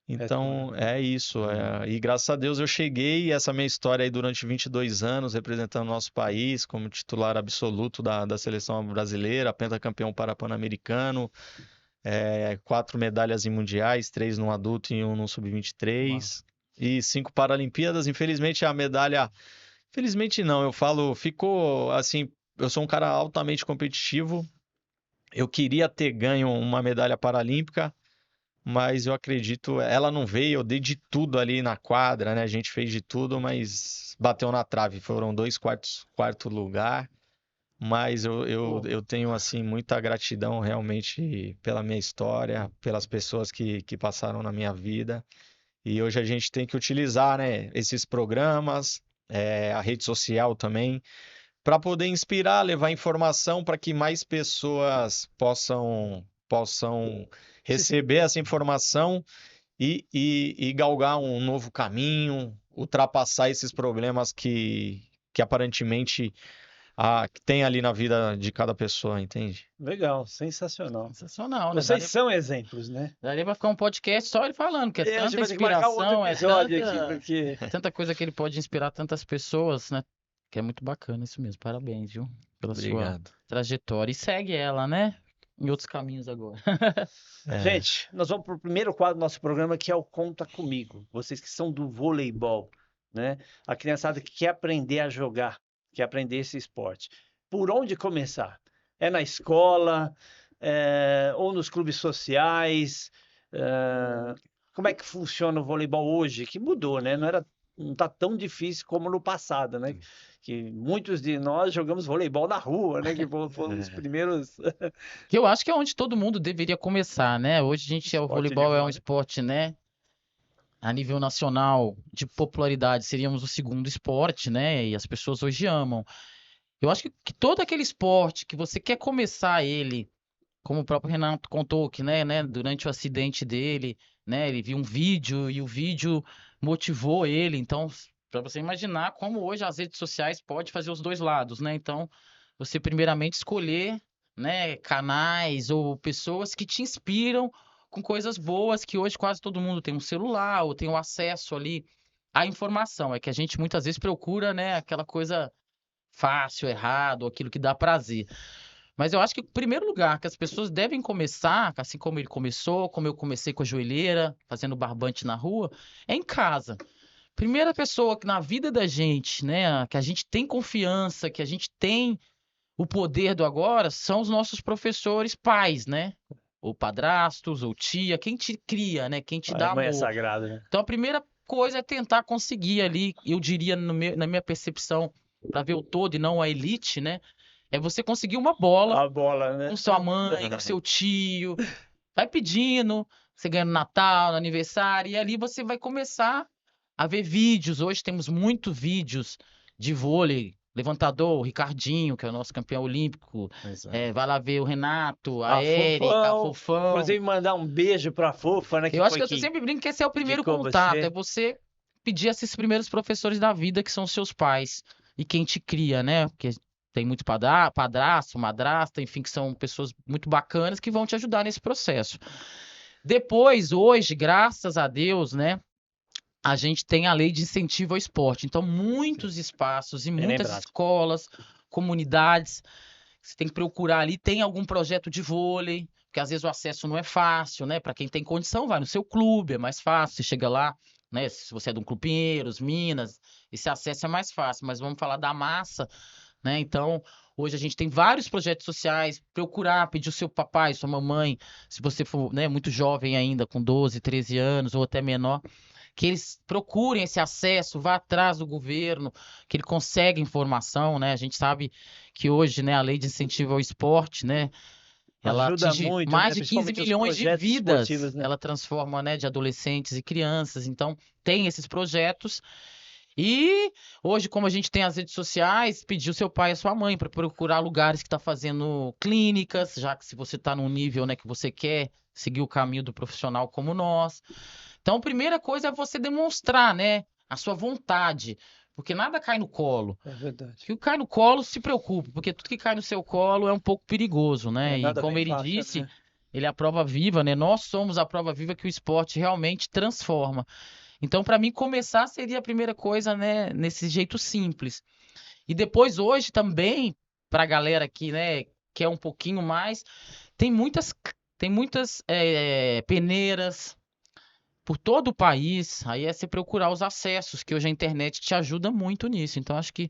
É tudo, Então, né? é isso. E graças a Deus eu cheguei, essa minha história aí durante 22 anos, representando o nosso país como titular absoluto da seleção brasileira, pentacampeão parapan-americano, 4 medalhas em mundiais, 3 no adulto e 1 no Uau. sub-23, e 5 Paralimpíadas. Infelizmente a medalha, infelizmente não, eu falo, ficou assim, eu sou um cara altamente competitivo, eu queria ter ganho uma medalha paralímpica, mas eu acredito, ela não veio, eu dei de tudo ali na quadra, né? A gente fez de tudo, mas bateu na trave. Foram 2 quarto lugar, mas Pô, eu tenho, assim, muita gratidão realmente pela minha história, pelas pessoas que passaram na minha vida. E hoje a gente tem que utilizar, né, esses programas, a rede social também, para poder inspirar, levar informação para que mais pessoas possam se- receber essa informação e galgar um novo caminho, ultrapassar esses problemas que aparentemente que tem ali na vida de cada pessoa, entende? legal, sensacional. Sensacional, né? Vocês são exemplos, né? Daria pra ficar um podcast só ele falando, que é A gente tanta vai ter que marcar um outro inspiração, episódio aqui, porque tanta coisa que ele pode inspirar tantas pessoas, né? Que é muito bacana isso mesmo. Parabéns, viu? Pela sua Obrigado. trajetória. E segue ela, né? em outros caminhos agora. Gente, nós vamos para o primeiro quadro do nosso programa, que é o Conta Comigo. Vocês que são do voleibol, né? A criançada que quer aprender a jogar, quer aprender esse esporte. Por onde começar? É na escola, ou nos clubes sociais? Como é que funciona o voleibol hoje? Que mudou, né? Não está tão difícil como no passado, né? Que muitos de nós jogamos voleibol na rua, né? Que foram os primeiros Que eu acho que é onde todo mundo deveria começar, né? Hoje o esportes de voleibol é um rua, né? esporte, né? A nível nacional de popularidade, seríamos o segundo esporte, né? E as pessoas hoje amam. Eu acho que todo aquele esporte que você quer começar ele, como o próprio Renato contou, que, né, durante o acidente dele, né? Ele viu um vídeo e o vídeo motivou ele. Então, para você imaginar como hoje as redes sociais podem fazer os dois lados, né? Então, você primeiramente escolher, né, canais ou pessoas que te inspiram com coisas boas, que hoje quase todo mundo tem um celular ou tem o acesso ali à informação. É que a gente muitas vezes procura, né, aquela coisa fácil, errado, aquilo que dá prazer. Mas eu acho que o primeiro lugar que as pessoas devem começar, assim como ele começou, como eu comecei com a joelheira, fazendo barbante na rua, é em casa. Primeira pessoa que na vida da gente, né, que a gente tem confiança, que a gente tem o poder do agora, são os nossos professores pais, né? Ou padrastos, ou tia, quem te cria, né? Quem te A dá mãe é amor. sagrada, né? Então a primeira coisa é tentar conseguir ali, eu diria na minha percepção, para ver o todo e não a elite, né? É você conseguir uma bola A bola, né? com sua mãe, com seu tio, vai pedindo, você ganha no Natal, no aniversário, e ali você vai começar a ver vídeos. Hoje temos muitos vídeos de vôlei, levantador, o Ricardinho, que é o nosso campeão olímpico, vai lá ver o Renato, a A Érica, a Fofão. Fofão. Inclusive, mandar um beijo pra Fofa, né? Que Eu acho foi que eu que sempre brinco que esse é o primeiro indicou contato, você. é você pedir a esses primeiros professores da vida, que são seus pais, e quem te cria, né? Porque tem muito padrasto, madrasta, enfim, que são pessoas muito bacanas que vão te ajudar nesse processo. Depois, hoje, graças a Deus, né, a gente tem a lei de incentivo ao esporte. Então, muitos espaços e Bem muitas lembrado. escolas, comunidades, você tem que procurar ali, tem algum projeto de vôlei, porque às vezes o acesso não é fácil, né? Para quem tem condição, vai no seu clube, é mais fácil, você chega lá, né? Se você é de um Clube Pinheiros, Minas, esse acesso é mais fácil, mas vamos falar da massa, né? Então, hoje a gente tem vários projetos sociais, procurar, pedir o seu papai, sua mamãe, se você for, né, muito jovem ainda, com 12, 13 anos ou até menor, que eles procurem esse acesso, vá atrás do governo, que ele consegue informação, né? A gente sabe que hoje, né, a lei de incentivo ao esporte, né, ela Ajuda atinge muito, né? mais de 15 Principalmente os milhões de projetos vidas. esportivos, né? Ela transforma, né, de adolescentes e crianças. Então, tem esses projetos. E hoje, como a gente tem as redes sociais, pedir o seu pai e a sua mãe para procurar lugares que está fazendo clínicas, já que se você está num nível, né, que você quer seguir o caminho do profissional como nós. Então, a primeira coisa é você demonstrar, né, a sua vontade, porque nada cai no colo. É verdade. O que cai no colo, se preocupe, porque tudo que cai no seu colo é um pouco perigoso, né? E Nada como bem ele fácil, disse, né? ele é a prova viva, né? Nós somos a prova viva que o esporte realmente transforma. Então, para mim, começar seria a primeira coisa, né, nesse jeito simples. E depois, hoje também, para a galera que, né, quer um pouquinho mais, tem muitas peneiras por todo o país. Aí é você procurar os acessos, que hoje a internet te ajuda muito nisso. Então, acho que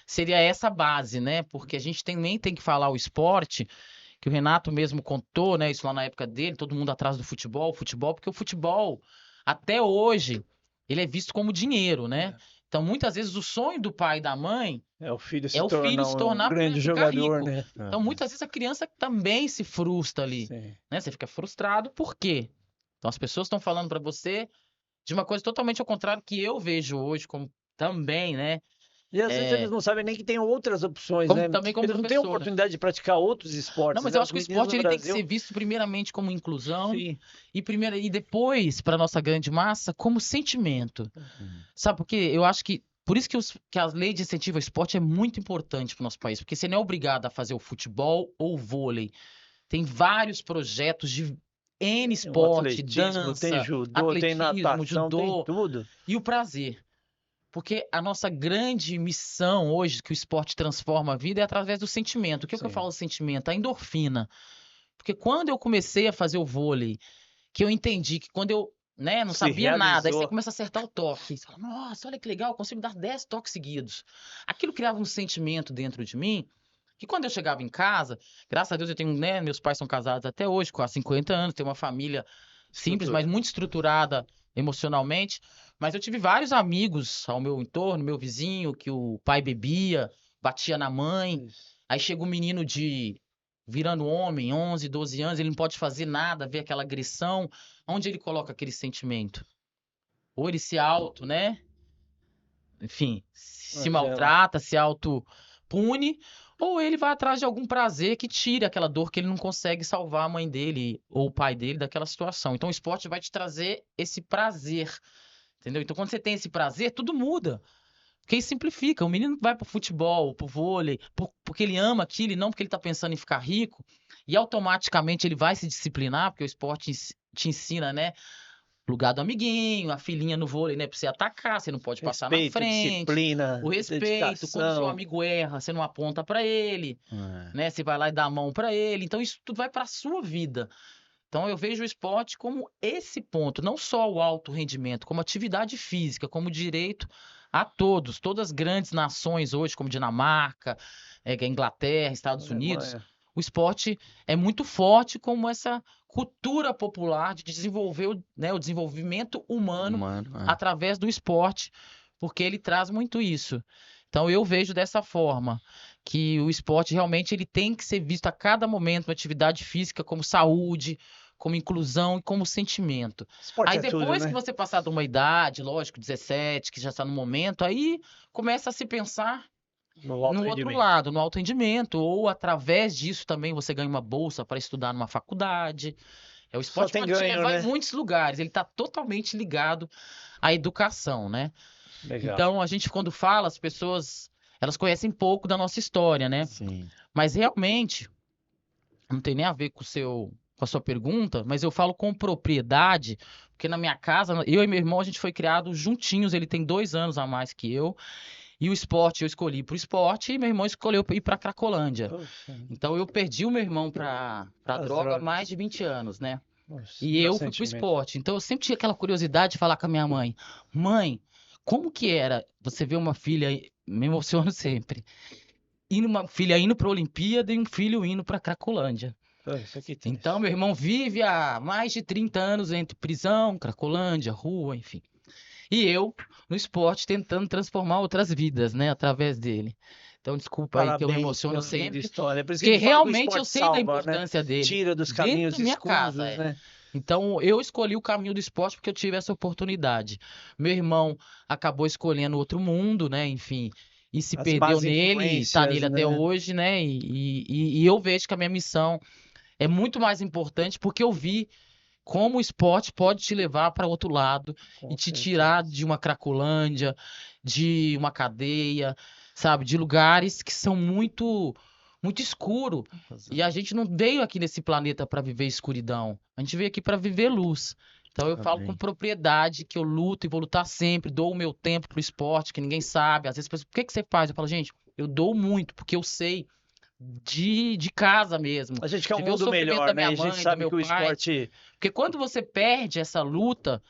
seria essa base, né? Porque a gente também tem que falar o esporte, que o Renato mesmo contou, né? Isso lá na época dele, todo mundo atrás do futebol, porque o futebol, até hoje, ele é visto como dinheiro, né? Então, muitas vezes, o sonho do pai e da mãe É o filho é se o filho tornar se um tornar, grande ficar jogador, rico. né? Então, muitas vezes, a criança também se frustra ali, Sim. né? Você fica frustrado, por quê? Então, as pessoas estão falando para você de uma coisa totalmente ao contrário que eu vejo hoje como também, né? E às vezes eles não sabem nem que tem outras opções, né? Também como Eles não têm professora. oportunidade de praticar outros Não, esportes, mas né? eu Os acho que o meninos esporte no ele tem que Brasil, ser visto primeiramente como inclusão sim. e depois, para nossa grande massa, como sentimento. Sabe por quê? Eu acho que por isso que as leis de incentivo ao esporte é muito importante para o nosso país, porque você não é obrigado a fazer o futebol ou o vôlei. Tem vários projetos de N Tem o esporte, atletismo, tem dança, judô, tem atletismo, natação, tem judô tudo. e o prazer. Porque a nossa grande missão hoje, que o esporte transforma a vida, é através do sentimento. O que eu Sim. falo sentimento? A endorfina. Porque quando eu comecei a fazer o vôlei, que eu entendi que quando eu, né, não Se sabia nada, aí você realizou. começa a acertar o toque. Você fala, nossa, olha que legal, eu consigo dar 10 toques seguidos. Aquilo criava um sentimento dentro de mim, que quando eu chegava em casa, graças a Deus eu tenho, né, meus pais são casados até hoje, quase 50 anos, tenho uma família simples, mas Estrutura. muito estruturada emocionalmente. Mas eu tive vários amigos ao meu entorno, meu vizinho, que o pai bebia, batia na mãe. Isso. Aí chega um menino de virando homem, 11, 12 anos, ele não pode fazer nada, vê aquela agressão. Onde ele coloca aquele sentimento? Ou ele se auto, né? Enfim, se Flagela. maltrata, se auto-pune, ou ele vai atrás de algum prazer que tire aquela dor que ele não consegue salvar a mãe dele ou o pai dele daquela situação. Então o esporte vai te trazer esse prazer, entendeu? Então quando você tem esse prazer, tudo muda. Porque aí simplifica. O menino vai pro futebol, pro vôlei, porque ele ama aquilo e não porque ele tá pensando em ficar rico. E automaticamente ele vai se disciplinar, porque o esporte te ensina, né? Lugar do amiguinho, a filhinha no vôlei, né? Pra você atacar, você não pode passar na Respeito, frente. disciplina, O respeito, quando seu dedicação. amigo erra, você não aponta pra ele, É. né? Você vai lá e dá a mão pra ele. Então isso tudo vai pra sua vida. Então eu vejo o esporte como esse ponto, não só o alto rendimento, como atividade física, como direito a todos. Todas as grandes nações hoje, como Dinamarca, Inglaterra, Estados Unidos, Alemanha. o esporte é muito forte como essa cultura popular de desenvolver o desenvolvimento humano Mano, através do esporte, porque ele traz muito isso. Então eu vejo dessa forma, que o esporte realmente ele tem que ser visto a cada momento, uma atividade física como saúde, como inclusão e como sentimento. Esporte Aí é tudo, depois né? que você passar de uma idade, lógico, 17, que já está no momento, aí começa a se pensar No alto no outro rendimento. lado, no alto rendimento, ou através disso também você ganha uma bolsa para estudar numa faculdade. O Só esporte tem pode te ganho, levar em né? muitos lugares, ele está totalmente ligado à educação, né? Legal. Então, a gente, quando fala, as pessoas, elas conhecem pouco da nossa história, né? sim. Mas realmente, não tem nem a ver com a sua pergunta, mas eu falo com propriedade, porque na minha casa, eu e meu irmão, a gente foi criado juntinhos, ele tem 2 anos a mais que eu, e o esporte, eu escolhi pro esporte, e meu irmão escolheu ir pra Cracolândia. Poxa, Então, eu perdi o meu irmão pra as droga há drogas. mais de 20 anos, né? Nossa, E meu eu fui pro sentimento. esporte. Então eu sempre tinha aquela curiosidade de falar com a minha mãe: Mãe, como que era você ver uma filha, me emociono sempre, indo uma filha indo pra Olimpíada e um filho indo pra Cracolândia. Poxa, que triste. Então meu irmão vive há mais de 30 anos entre prisão, Cracolândia, rua, enfim. E eu no esporte tentando transformar outras vidas, né, através dele. Então desculpa aí que eu me Parabéns emociono pela linda sempre, história. É por isso que a porque gente fala que o realmente eu esporte sei da salva, né? importância dele Tira dos dentro caminhos da minha casa, escusos, né? Então, eu escolhi o caminho do esporte porque eu tive essa oportunidade. Meu irmão acabou escolhendo outro mundo, né? Enfim, e se As perdeu más nele, e tá influências, nele até né? hoje, né? E eu vejo que a minha missão é muito mais importante porque eu vi como o esporte pode te levar para outro lado Com e te certeza. tirar de uma Cracolândia, de uma cadeia, sabe? De lugares que são muito escuro. E a gente não veio aqui nesse planeta para viver escuridão. A gente veio aqui para viver luz. Então eu falo com Amém. propriedade que eu luto e vou lutar sempre, dou o meu tempo pro esporte, que ninguém sabe. Às vezes, por que você faz? Eu falo, gente, eu dou muito, porque eu sei de casa mesmo, A gente quer um de ver o mundo sofrimento melhor, da né? minha E a gente mãe, do sabe meu que o pai. esporte. Porque quando você perde essa luta,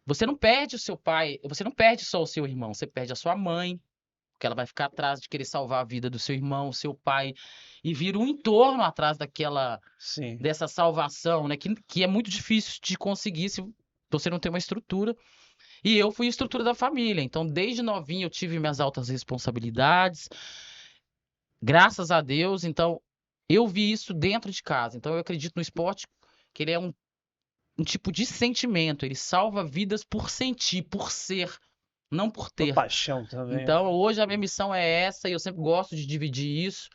você não perde o seu pai, você não perde só o seu irmão, você perde a sua mãe, porque ela vai ficar atrás de querer salvar a vida do seu irmão, seu pai, e vira um entorno atrás Sim. dessa salvação, né? Que é muito difícil de conseguir se você não tem uma estrutura. E eu fui a estrutura da família, então desde novinho eu tive minhas altas responsabilidades, graças a Deus, então eu vi isso dentro de casa. Então eu acredito no esporte que ele é um tipo de sentimento, ele salva vidas por sentir, por ser, não por Por ter. paixão também. Então, hoje a minha missão é essa e eu sempre gosto de dividir isso,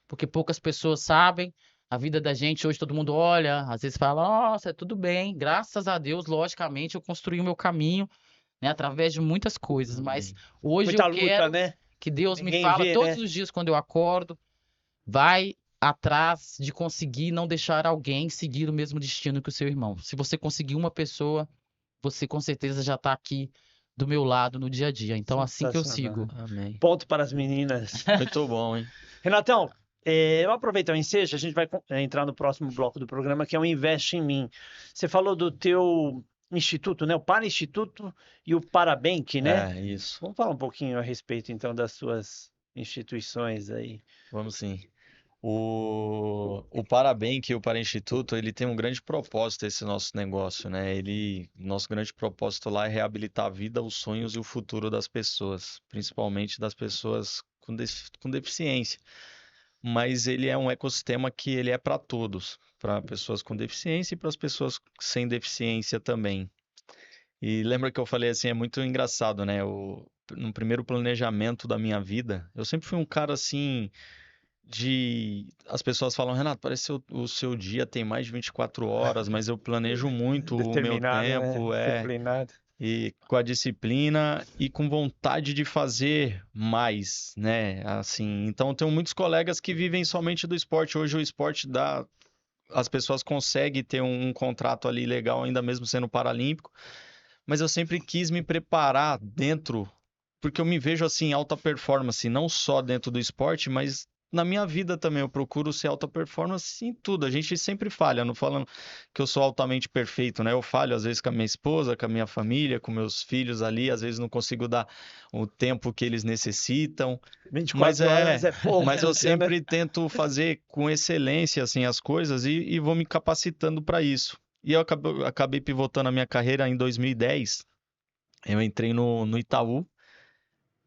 porque poucas pessoas sabem. A vida da gente, hoje todo mundo olha, às vezes fala, nossa, é tudo bem. Graças a Deus, logicamente, eu construí o meu caminho, né, através de muitas coisas. Mas Amém. hoje eu Muita luta, quero né? que Deus me Ninguém fala vê, todos né? os dias quando eu acordo, vai atrás de conseguir não deixar alguém seguir o mesmo destino que o seu irmão. Se você conseguir uma pessoa, você com certeza já está aqui do meu lado no dia a dia. Então, assim que eu Sensacional. sigo. Amém. Ponto para as meninas. Muito bom, hein? Renatão, Eu aproveito o ensejo, a gente vai entrar no próximo bloco do programa, que é o Investe em Mim. Você falou do teu instituto, né? O Para-Instituto e o Parabank, né? Isso. Vamos falar um pouquinho a respeito, então, das suas instituições aí. Vamos sim. O Parabank e o Para-Instituto, ele tem um grande propósito, esse nosso negócio, né? Nosso grande propósito lá é reabilitar a vida, os sonhos e o futuro das pessoas, principalmente das pessoas com deficiência. Mas ele é um ecossistema que ele é para todos, para pessoas com deficiência e para as pessoas sem deficiência também. E lembra que eu falei assim, é muito engraçado, né? No primeiro planejamento da minha vida, eu sempre fui um cara assim as pessoas falam, Renato, parece que o seu dia tem mais de 24 horas, mas eu planejo muito o meu Determinado, né? tempo, Disciplinado. e com a disciplina e com vontade de fazer mais, né? Assim, então eu tenho muitos colegas que vivem somente do esporte. Hoje o esporte as pessoas conseguem ter um contrato ali legal, ainda mesmo sendo paralímpico, mas eu sempre quis me preparar dentro, porque eu me vejo assim, em alta performance, não só dentro do esporte, mas na minha vida também. Eu procuro ser alta performance em tudo. A gente sempre falha, não falando que eu sou altamente perfeito, né? Eu falho às vezes com a minha esposa, com a minha família, com meus filhos ali, às vezes não consigo dar o tempo que eles necessitam. 24 horas é pouco, Mas eu né? sempre tento fazer com excelência assim as coisas e vou me capacitando para isso. E eu acabei pivotando a minha carreira em 2010. Eu entrei no Itaú,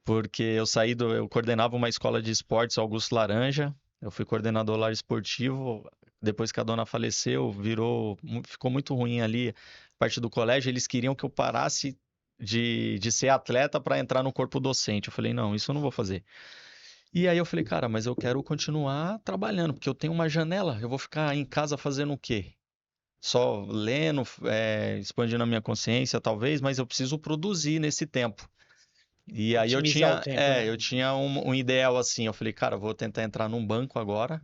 porque eu coordenava uma escola de esportes, Augusto Laranja. Eu fui coordenador lá esportivo. Depois que a dona faleceu, ficou muito ruim ali a parte do colégio. Eles queriam que eu parasse de ser atleta para entrar no corpo docente. Eu falei, não, isso eu não vou fazer. E aí eu falei, cara, mas eu quero continuar trabalhando, porque eu tenho uma janela. Eu vou ficar em casa fazendo o quê? Só lendo, expandindo a minha consciência, talvez, mas eu preciso produzir nesse tempo. E aí Otimizar o tempo, né? eu tinha um ideal assim, eu falei, cara, eu vou tentar entrar num banco agora,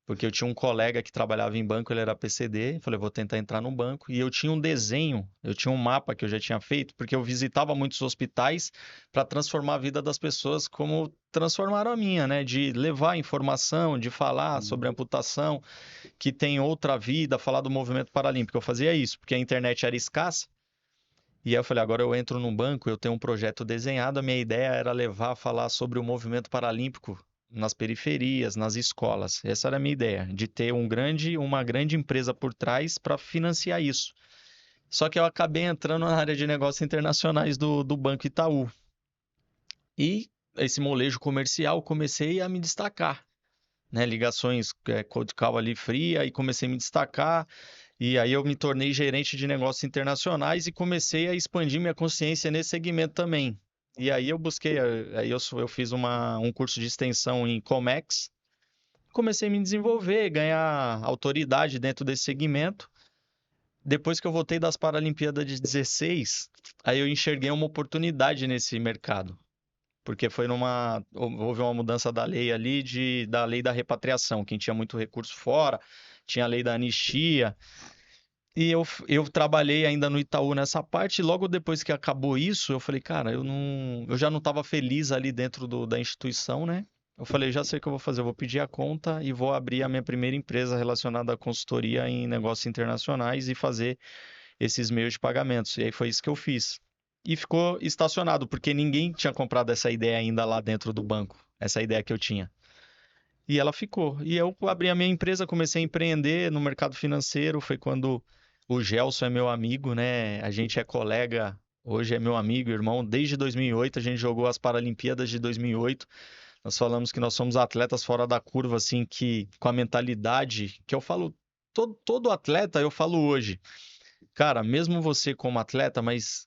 porque eu tinha um colega que trabalhava em banco, ele era PCD, eu falei, vou tentar entrar num banco, e eu tinha um desenho, eu tinha um mapa que eu já tinha feito, porque eu visitava muitos hospitais para transformar a vida das pessoas como transformaram a minha, né, de levar informação, de falar sobre amputação, que tem outra vida, falar do movimento paralímpico. Eu fazia isso, porque a internet era escassa. E aí eu falei, agora eu entro num banco, eu tenho um projeto desenhado, a minha ideia era levar a falar sobre o movimento paralímpico nas periferias, nas escolas. Essa era a minha ideia, de ter uma grande empresa por trás para financiar isso. Só que eu acabei entrando na área de negócios internacionais do Banco Itaú. E esse molejo comercial, comecei a me destacar, né? Ligações cold call ali fria, e comecei a me destacar. E aí eu me tornei gerente de negócios internacionais e comecei a expandir minha consciência nesse segmento também. E aí eu busquei, eu fiz um curso de extensão em Comex, comecei a me desenvolver, ganhar autoridade dentro desse segmento. Depois que eu voltei das Paralimpíadas de 16, aí eu enxerguei uma oportunidade nesse mercado. Porque houve uma mudança da lei ali, da lei da repatriação. Quem tinha muito recurso fora, tinha a lei da anistia. E eu trabalhei ainda no Itaú nessa parte, e logo depois que acabou isso, eu falei, cara, eu já não estava feliz ali dentro da instituição, né? Eu falei, já sei o que eu vou fazer, eu vou pedir a conta e vou abrir a minha primeira empresa relacionada à consultoria em negócios internacionais e fazer esses meios de pagamentos. E aí foi isso que eu fiz. E ficou estacionado, porque ninguém tinha comprado essa ideia ainda lá dentro do banco, essa ideia que eu tinha. E ela ficou. E eu abri a minha empresa, comecei a empreender no mercado financeiro. Foi quando o Gelson é meu amigo, né? A gente é colega, hoje é meu amigo, irmão. Desde 2008, a gente jogou as Paralimpíadas de 2008. Nós falamos que nós somos atletas fora da curva, assim, que com a mentalidade que eu falo, todo atleta, eu falo hoje. Cara, mesmo você como atleta, mas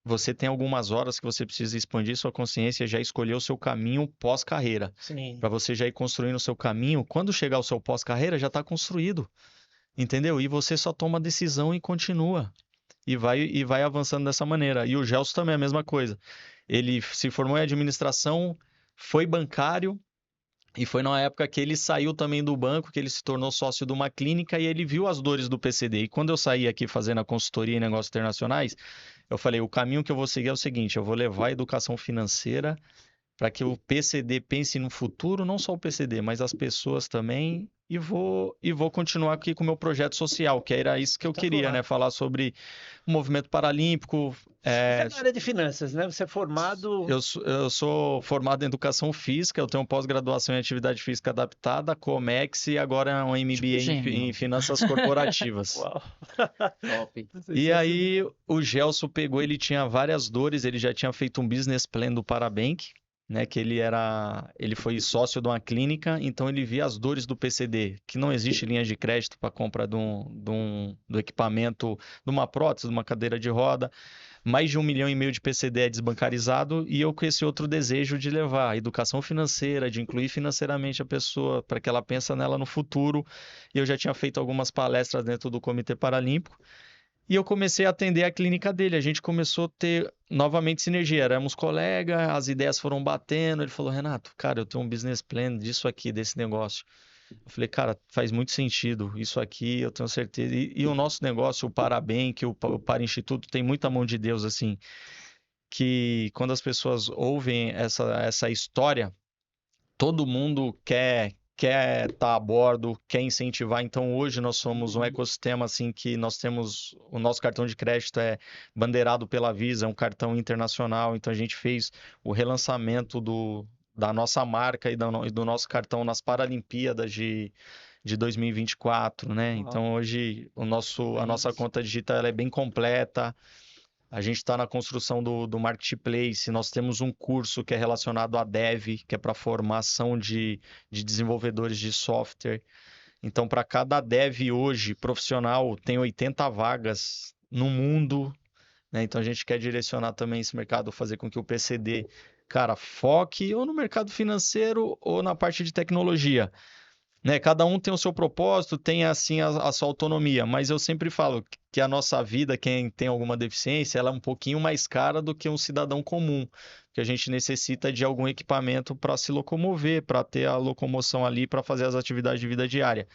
você tem algumas horas que você precisa expandir sua consciência, já escolher o seu caminho pós-carreira. Sim. Para você já ir construindo o seu caminho, quando chegar o seu pós-carreira, já está construído. Entendeu? E você só toma a decisão e continua. E vai avançando dessa maneira. E o Gelson também é a mesma coisa. Ele se formou em administração, foi bancário, e foi na época que ele saiu também do banco, que ele se tornou sócio de uma clínica e ele viu as dores do PCD. E quando eu saí aqui fazendo a consultoria em negócios internacionais, eu falei, o caminho que eu vou seguir é o seguinte, eu vou levar a educação financeira para que o PCD pense no futuro, não só o PCD, mas as pessoas também. E vou continuar aqui com o meu projeto social, que era isso que eu queria, né? Falar sobre o movimento paralímpico. Você é da área de finanças, né? Você é formado... Eu sou formado em educação física, eu tenho pós-graduação em atividade física adaptada, Comex e agora um MBA em finanças corporativas. Uau. Top. E aí o Gelson pegou, ele tinha várias dores, ele já tinha feito um business plan do Parabank, né, que ele foi sócio de uma clínica, então ele via as dores do PCD, que não existe linha de crédito para compra do equipamento, de uma prótese, de uma cadeira de roda. Mais de 1,5 milhão de PCD é desbancarizado, e eu com esse outro desejo de levar a educação financeira, de incluir financeiramente a pessoa, para que ela pense nela no futuro. E eu já tinha feito algumas palestras dentro do Comitê Paralímpico, e eu comecei a atender a clínica dele. A gente começou a ter novamente sinergia. Éramos colegas, as ideias foram batendo. Ele falou, Renato, cara, eu tenho um business plan disso aqui, desse negócio. Eu falei, cara, faz muito sentido isso aqui, eu tenho certeza. E o nosso negócio, o Parabank, o Para-Instituto, tem muita mão de Deus, assim, que quando as pessoas ouvem essa história, todo mundo quer estar a bordo, quer incentivar. Então, hoje nós somos um ecossistema assim que nós temos, o nosso cartão de crédito é bandeirado pela Visa, é um cartão internacional. Então, a gente fez o relançamento da nossa marca e do nosso cartão nas Paralimpíadas de 2024, né? Então, hoje a nossa conta digital ela é bem completa. A gente está na construção do Marketplace, nós temos um curso que é relacionado a Dev, que é para formação de desenvolvedores de software. Então, para cada Dev hoje profissional, tem 80 vagas no mundo, né? Então, a gente quer direcionar também esse mercado, fazer com que o PCD, cara, foque ou no mercado financeiro ou na parte de tecnologia. Né? Cada um tem o seu propósito, tem assim a sua autonomia, mas eu sempre falo que a nossa vida, quem tem alguma deficiência, ela é um pouquinho mais cara do que um cidadão comum, que a gente necessita de algum equipamento para se locomover, para ter a locomoção ali, para fazer as atividades de vida diária.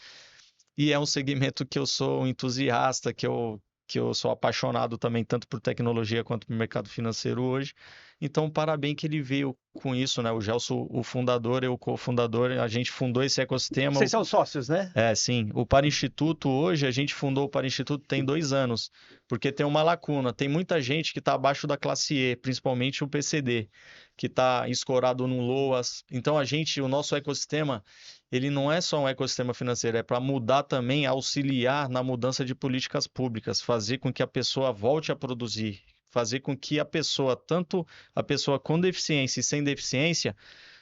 E é um segmento que eu sou entusiasta, que eu sou apaixonado também, tanto por tecnologia quanto por mercado financeiro hoje. Então, parabéns que ele veio com isso, né? O Gelson, o fundador, eu o cofundador, a gente fundou esse ecossistema. Vocês são sócios, né? Sim. O Para-Instituto, hoje, a gente fundou o Para-Instituto tem 2 anos, porque tem uma lacuna. Tem muita gente que está abaixo da classe E, principalmente o PCD, que está escorado no LOAS. Então, o nosso ecossistema, ele não é só um ecossistema financeiro, é para mudar também, auxiliar na mudança de políticas públicas, fazer com que a pessoa volte a produzir, fazer com que a pessoa, tanto a pessoa com deficiência e sem deficiência,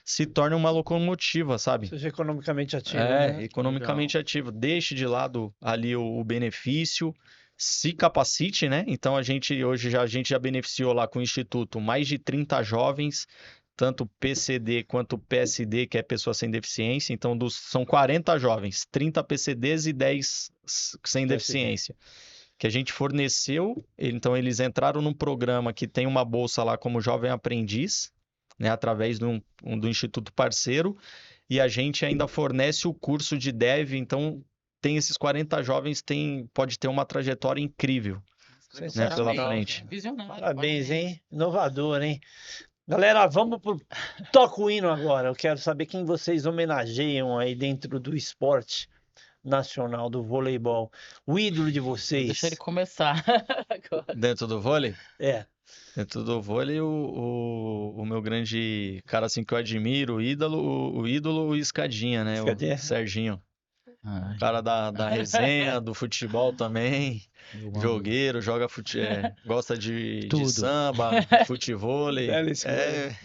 se torne uma locomotiva, sabe? Seja economicamente ativo, né? Economicamente ativo. Deixe de lado ali o benefício, se capacite, né? Então, a gente já beneficiou lá com o Instituto mais de 30 jovens, tanto PCD quanto PSD, que é pessoa sem deficiência. Então, são 40 jovens, 30 PCDs e 10 sem deficiência, que a gente forneceu. Então, eles entraram num programa que tem uma bolsa lá como jovem aprendiz, né, através do Instituto Parceiro, e a gente ainda fornece o curso de Dev. Então, tem esses 40 jovens, pode ter uma trajetória incrível, né, pela frente. Visionário. Parabéns, hein? Inovador, hein? Galera, vamos pro Toca o Hino agora. Eu quero saber quem vocês homenageiam aí dentro do esporte nacional do voleibol. O ídolo de vocês. Deixa ele começar agora. Dentro do vôlei? Dentro do vôlei, o meu grande cara assim que eu admiro, o ídolo, o Escadinha, né? Escadinha. O Serginho. O cara da resenha, do futebol também. Jogueiro, gosta de samba, futevôlei.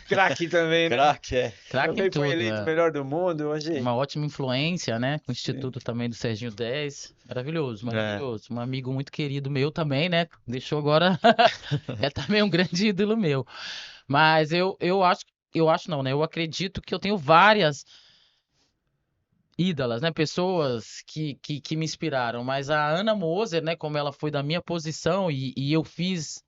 Craque também, né? Craque, Craque em tudo. Foi eleito melhor do mundo hoje. Uma ótima influência, né? Com o Instituto também do Serginho 10. Maravilhoso. Um amigo muito querido meu também, né? Deixou agora. É também um grande ídolo meu. Mas eu acho não, né? Eu acredito que eu tenho várias ídolas, né? Pessoas que me inspiraram. Mas a Ana Moser, né? Como ela foi da minha posição e eu fiz,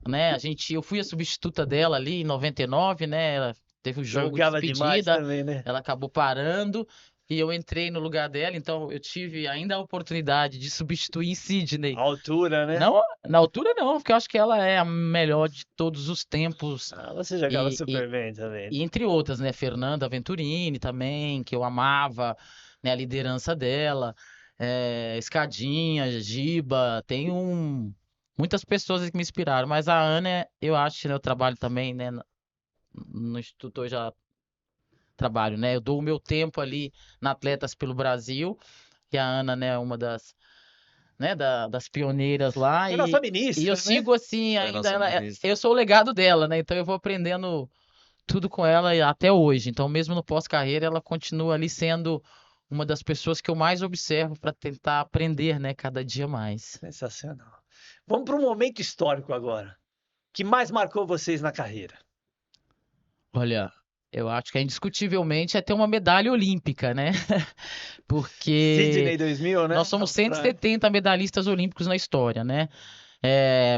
né? Eu fui a substituta dela ali em 99, né? Ela teve um jogo Jogava de demais despedida, também, né? ela acabou parando. e eu entrei no lugar dela, então eu tive ainda a oportunidade de substituir em Sydney. A altura, né? Não, na altura não, porque eu acho que ela é a melhor de todos os tempos. Você jogava E, super bem também. e entre outras, né? Fernanda Venturini também, que eu amava, né? A liderança dela. Escadinha, Giba, muitas pessoas que me inspiraram, mas a Ana, eu acho, né? Eu trabalho também, né? No Instituto eu já trabalho, né? Eu dou o meu tempo ali na Atletas pelo Brasil, que a Ana, né, é uma das, né, das pioneiras lá, Foi nossa e eu ministra, né? sigo assim Foi ainda, nossa ministra. eu sou o legado dela, né? Então eu vou aprendendo tudo com ela até hoje. Então, mesmo no pós-carreira, ela continua ali sendo uma das pessoas que eu mais observo para tentar aprender, né, cada dia mais. Sensacional. Vamos para um momento histórico agora. Que mais marcou vocês na carreira? Olha, eu acho que indiscutivelmente é ter uma medalha olímpica, né? Porque Sydney 2000, né? nós somos Austrália. 170 medalhistas olímpicos na história, né?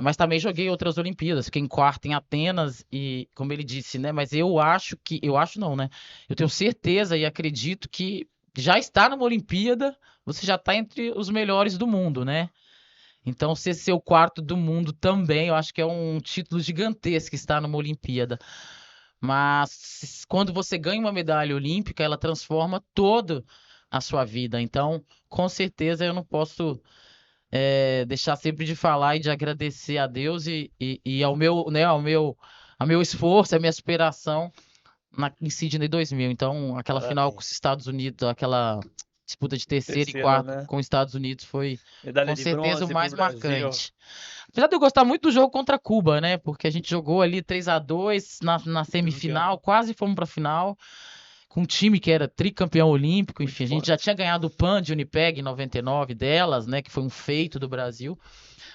Mas também joguei outras Olimpíadas, fiquei em quarto em Atenas e, como ele disse, né? Mas eu acho não, né? Eu tenho certeza e acredito que já está numa Olimpíada, você já está entre os melhores do mundo, né? Então, ser o quarto do mundo também, eu acho que é um título gigantesco estar numa Olimpíada. Mas quando você ganha uma medalha olímpica, ela transforma toda a sua vida. Então, com certeza, eu não posso deixar sempre de falar e de agradecer a Deus e ao meu, né, ao meu esforço, à minha aspiração em Sydney 2000. Então, aquela final com Parabéns. os Estados Unidos, aquela disputa de terceiro e Terceiro, quarto né? com os Estados Unidos foi Medalha com de certeza o bronze pro mais Brasil. marcante. Apesar de eu gostar muito do jogo contra Cuba, né? Porque a gente jogou ali 3-2 na semifinal, quase fomos para a final, com um time que era tricampeão olímpico, Muito enfim, a gente já forte. tinha ganhado o PAN de Winnipeg em 99 delas, né? Que foi um feito do Brasil.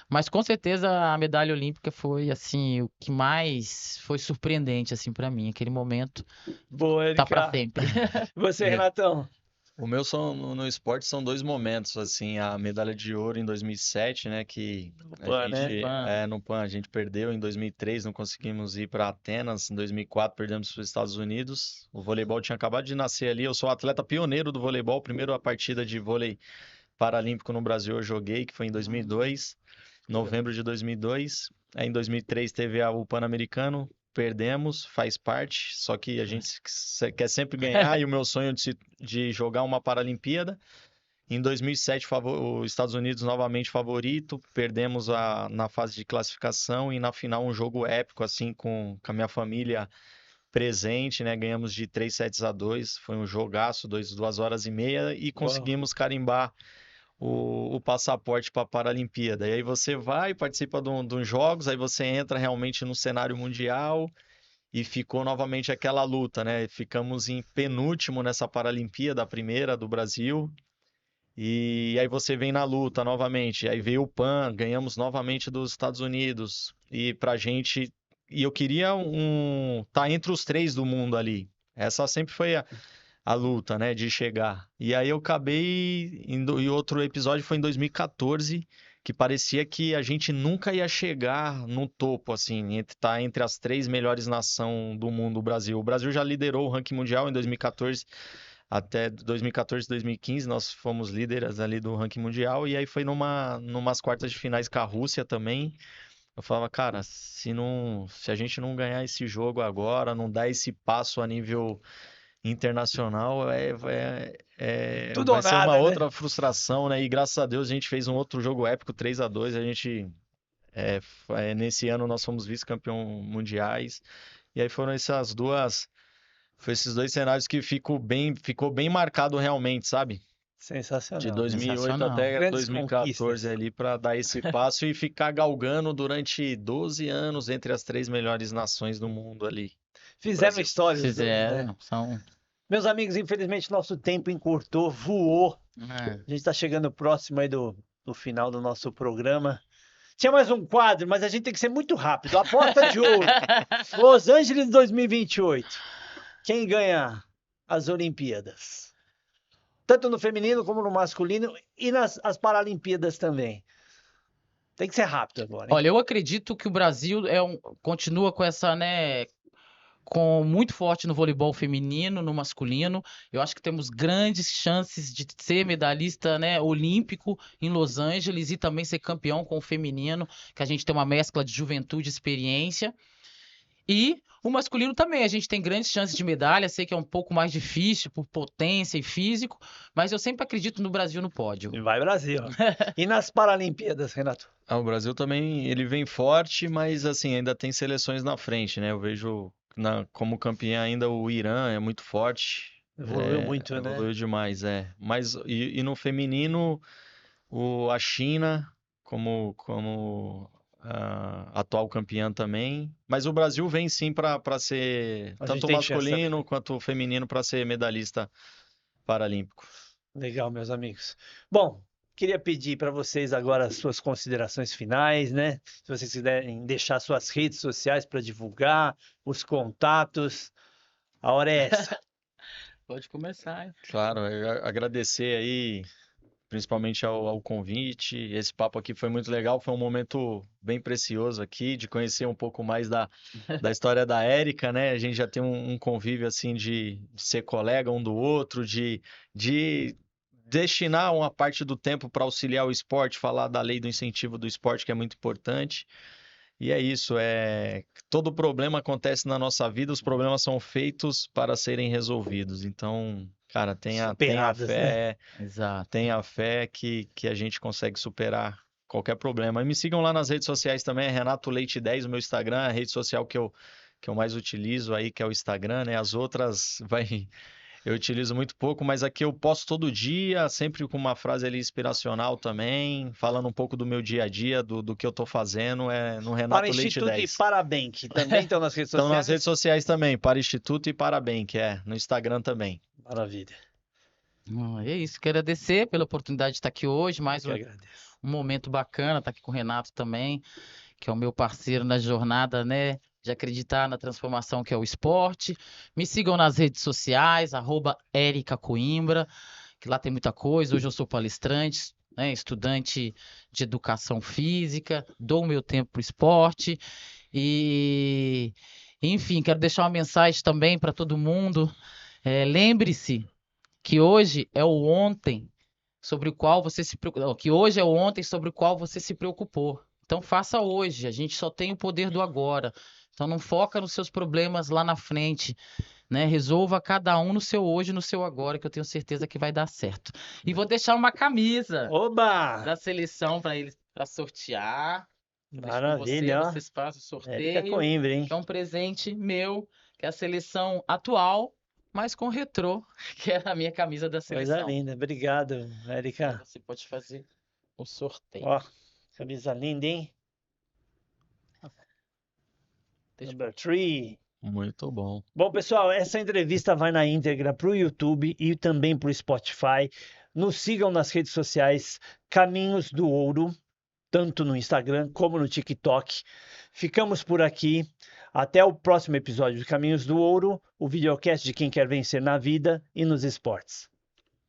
Mas com certeza a medalha olímpica foi assim o que mais foi surpreendente assim para mim, aquele momento Boa, tá para Erika. sempre. Você, É. Renatão? O meu no esporte são dois momentos, assim, a medalha de ouro em 2007, né, que a Opa, né? gente, PAN. no PAN, a gente perdeu em 2003, não conseguimos ir para Atenas, em 2004 perdemos para os Estados Unidos, o voleibol tinha acabado de nascer ali, eu sou atleta pioneiro do voleibol, primeiro a partida de vôlei paralímpico no Brasil eu joguei, que foi em 2002, novembro de 2002, aí em 2003 teve o Pan-Americano, perdemos, faz parte, só que a gente quer sempre ganhar e o meu sonho de jogar uma Paralimpíada. Em 2007, os Estados Unidos novamente favorito, perdemos na fase de classificação e na final um jogo épico, assim, com a minha família presente, né? Ganhamos de 3-2, foi um jogaço, 2 horas e meia e Uau. conseguimos carimbar o passaporte para a Paralimpíada. E aí você vai, participa de uns jogos, aí você entra realmente no cenário mundial e ficou novamente aquela luta, né? Ficamos em penúltimo nessa Paralimpíada, a primeira do Brasil. E aí você vem na luta novamente. Aí veio o PAN, ganhamos novamente dos Estados Unidos. E pra gente. E eu queria tá entre os três do mundo ali. Essa sempre foi a luta, né, de chegar. E aí eu acabei e outro episódio foi em 2014, que parecia que a gente nunca ia chegar no topo, assim, tá entre as três melhores nações do mundo, o Brasil. O Brasil já liderou o ranking mundial em 2014, até 2014, 2015, nós fomos líderes ali do ranking mundial, e aí foi numas quartas de finais com a Rússia também. Eu falava, cara, se a gente não ganhar esse jogo agora, não dar esse passo a nível internacional Tudo ou vai ser uma nada, né? outra frustração, né? E graças a Deus a gente fez um outro jogo épico, 3-2. A gente, nesse ano, nós fomos vice-campeão mundiais. E aí foi esses dois cenários que ficou bem marcado realmente, sabe? De Sensacional. 2008 Sensacional. até Grandes 2014 conquistas. ali para dar esse passo e ficar galgando durante 12 anos entre as três melhores nações do mundo ali. Fizeram Brasil. história os dois, né? Fizeram, são. Meus amigos, infelizmente nosso tempo encurtou, voou. É. A gente está chegando próximo aí do final do nosso programa. Tinha mais um quadro, mas a gente tem que ser muito rápido. Aposta de ouro. Los Angeles 2028. Quem ganha as Olimpíadas? Tanto no feminino como no masculino e nas as Paralimpíadas também. Tem que ser rápido agora, hein? Olha, eu acredito que o Brasil continua com essa, né, muito forte no voleibol feminino, no masculino. Eu acho que temos grandes chances de ser medalhista, né, olímpico em Los Angeles e também ser campeão com o feminino, que a gente tem uma mescla de juventude e experiência. E o masculino também, a gente tem grandes chances de medalha, sei que é um pouco mais difícil por potência e físico, mas eu sempre acredito no Brasil no pódio. Vai Brasil. E nas Paralimpíadas, Renato? O Brasil também, ele vem forte, mas assim, ainda tem seleções na frente, né? Eu vejo como campeã ainda o Irã é muito forte. Evoluiu muito, né? Evoluiu demais, é. Mas e no feminino, a China como atual campeã também. Mas o Brasil vem sim para ser A gente tanto tem chance masculino também. quanto feminino para ser medalhista paralímpico. Legal, meus amigos. Bom, queria pedir para vocês agora as suas considerações finais, né? Se vocês quiserem deixar suas redes sociais para divulgar, os contatos, a hora é essa. Pode começar, hein? Claro, agradecer aí, principalmente ao convite. Esse papo aqui foi muito legal, foi um momento bem precioso aqui, de conhecer um pouco mais da história da Érica, né? A gente já tem um convívio assim de ser colega um do outro, de destinar uma parte do tempo para auxiliar o esporte, falar da lei do incentivo do esporte, que é muito importante. E é isso, todo problema acontece na nossa vida, os problemas são feitos para serem resolvidos. Então, cara, tenha Superadas, né? fé, Exato. tenha fé que a gente consegue superar qualquer problema. E me sigam lá nas redes sociais também, é Renato Leite 10, o meu Instagram, a rede social que eu mais utilizo aí, que é o Instagram, né? As outras eu utilizo muito pouco, mas aqui eu posto todo dia, sempre com uma frase ali inspiracional também, falando um pouco do meu dia a dia, do que eu tô fazendo, no Renato Para Leite Instituto e 10. Parabéns, que também estão nas redes Estão nas sociais. redes sociais também, para Instituto e Parabéns, que no Instagram também. Maravilha. É isso, quero agradecer pela oportunidade de estar aqui hoje, mais Eu que agradeço. um momento bacana, estar aqui com o Renato também, que é o meu parceiro na jornada, né, de acreditar na transformação que é o esporte. Me sigam nas redes sociais, @Erica Coimbra, que lá tem muita coisa. Hoje eu sou palestrante, né, estudante de educação física, dou o meu tempo para o esporte e, enfim, quero deixar uma mensagem também para todo mundo. Lembre-se que hoje é o ontem sobre o qual você se preocupou, que hoje é o ontem sobre o qual você se preocupou. Então faça hoje, a gente só tem o poder do agora. Então não foca nos seus problemas lá na frente, né? Resolva cada um no seu hoje, no seu agora, que eu tenho certeza que vai dar certo. E vou deixar uma camisa Oba! da seleção para eles para sortear. Deixo com Maravilha, ó. vocês fazem o Érica sorteio. Coimbra, hein? Que é um presente meu, que é a seleção atual, mas com retrô, que é a minha camisa da Coisa seleção. linda. Obrigado, Aí Érica. você pode fazer o sorteio. Ó, camisa linda, hein? Deixa eu- Number 3. Muito bom. Bom, pessoal, essa entrevista vai na íntegra para o YouTube e também para o Spotify. Nos sigam nas redes sociais Caminhos do Ouro, tanto no Instagram como no TikTok. Ficamos por aqui. Até o próximo episódio de Caminhos do Ouro, o videocast de quem quer vencer na vida e nos esportes.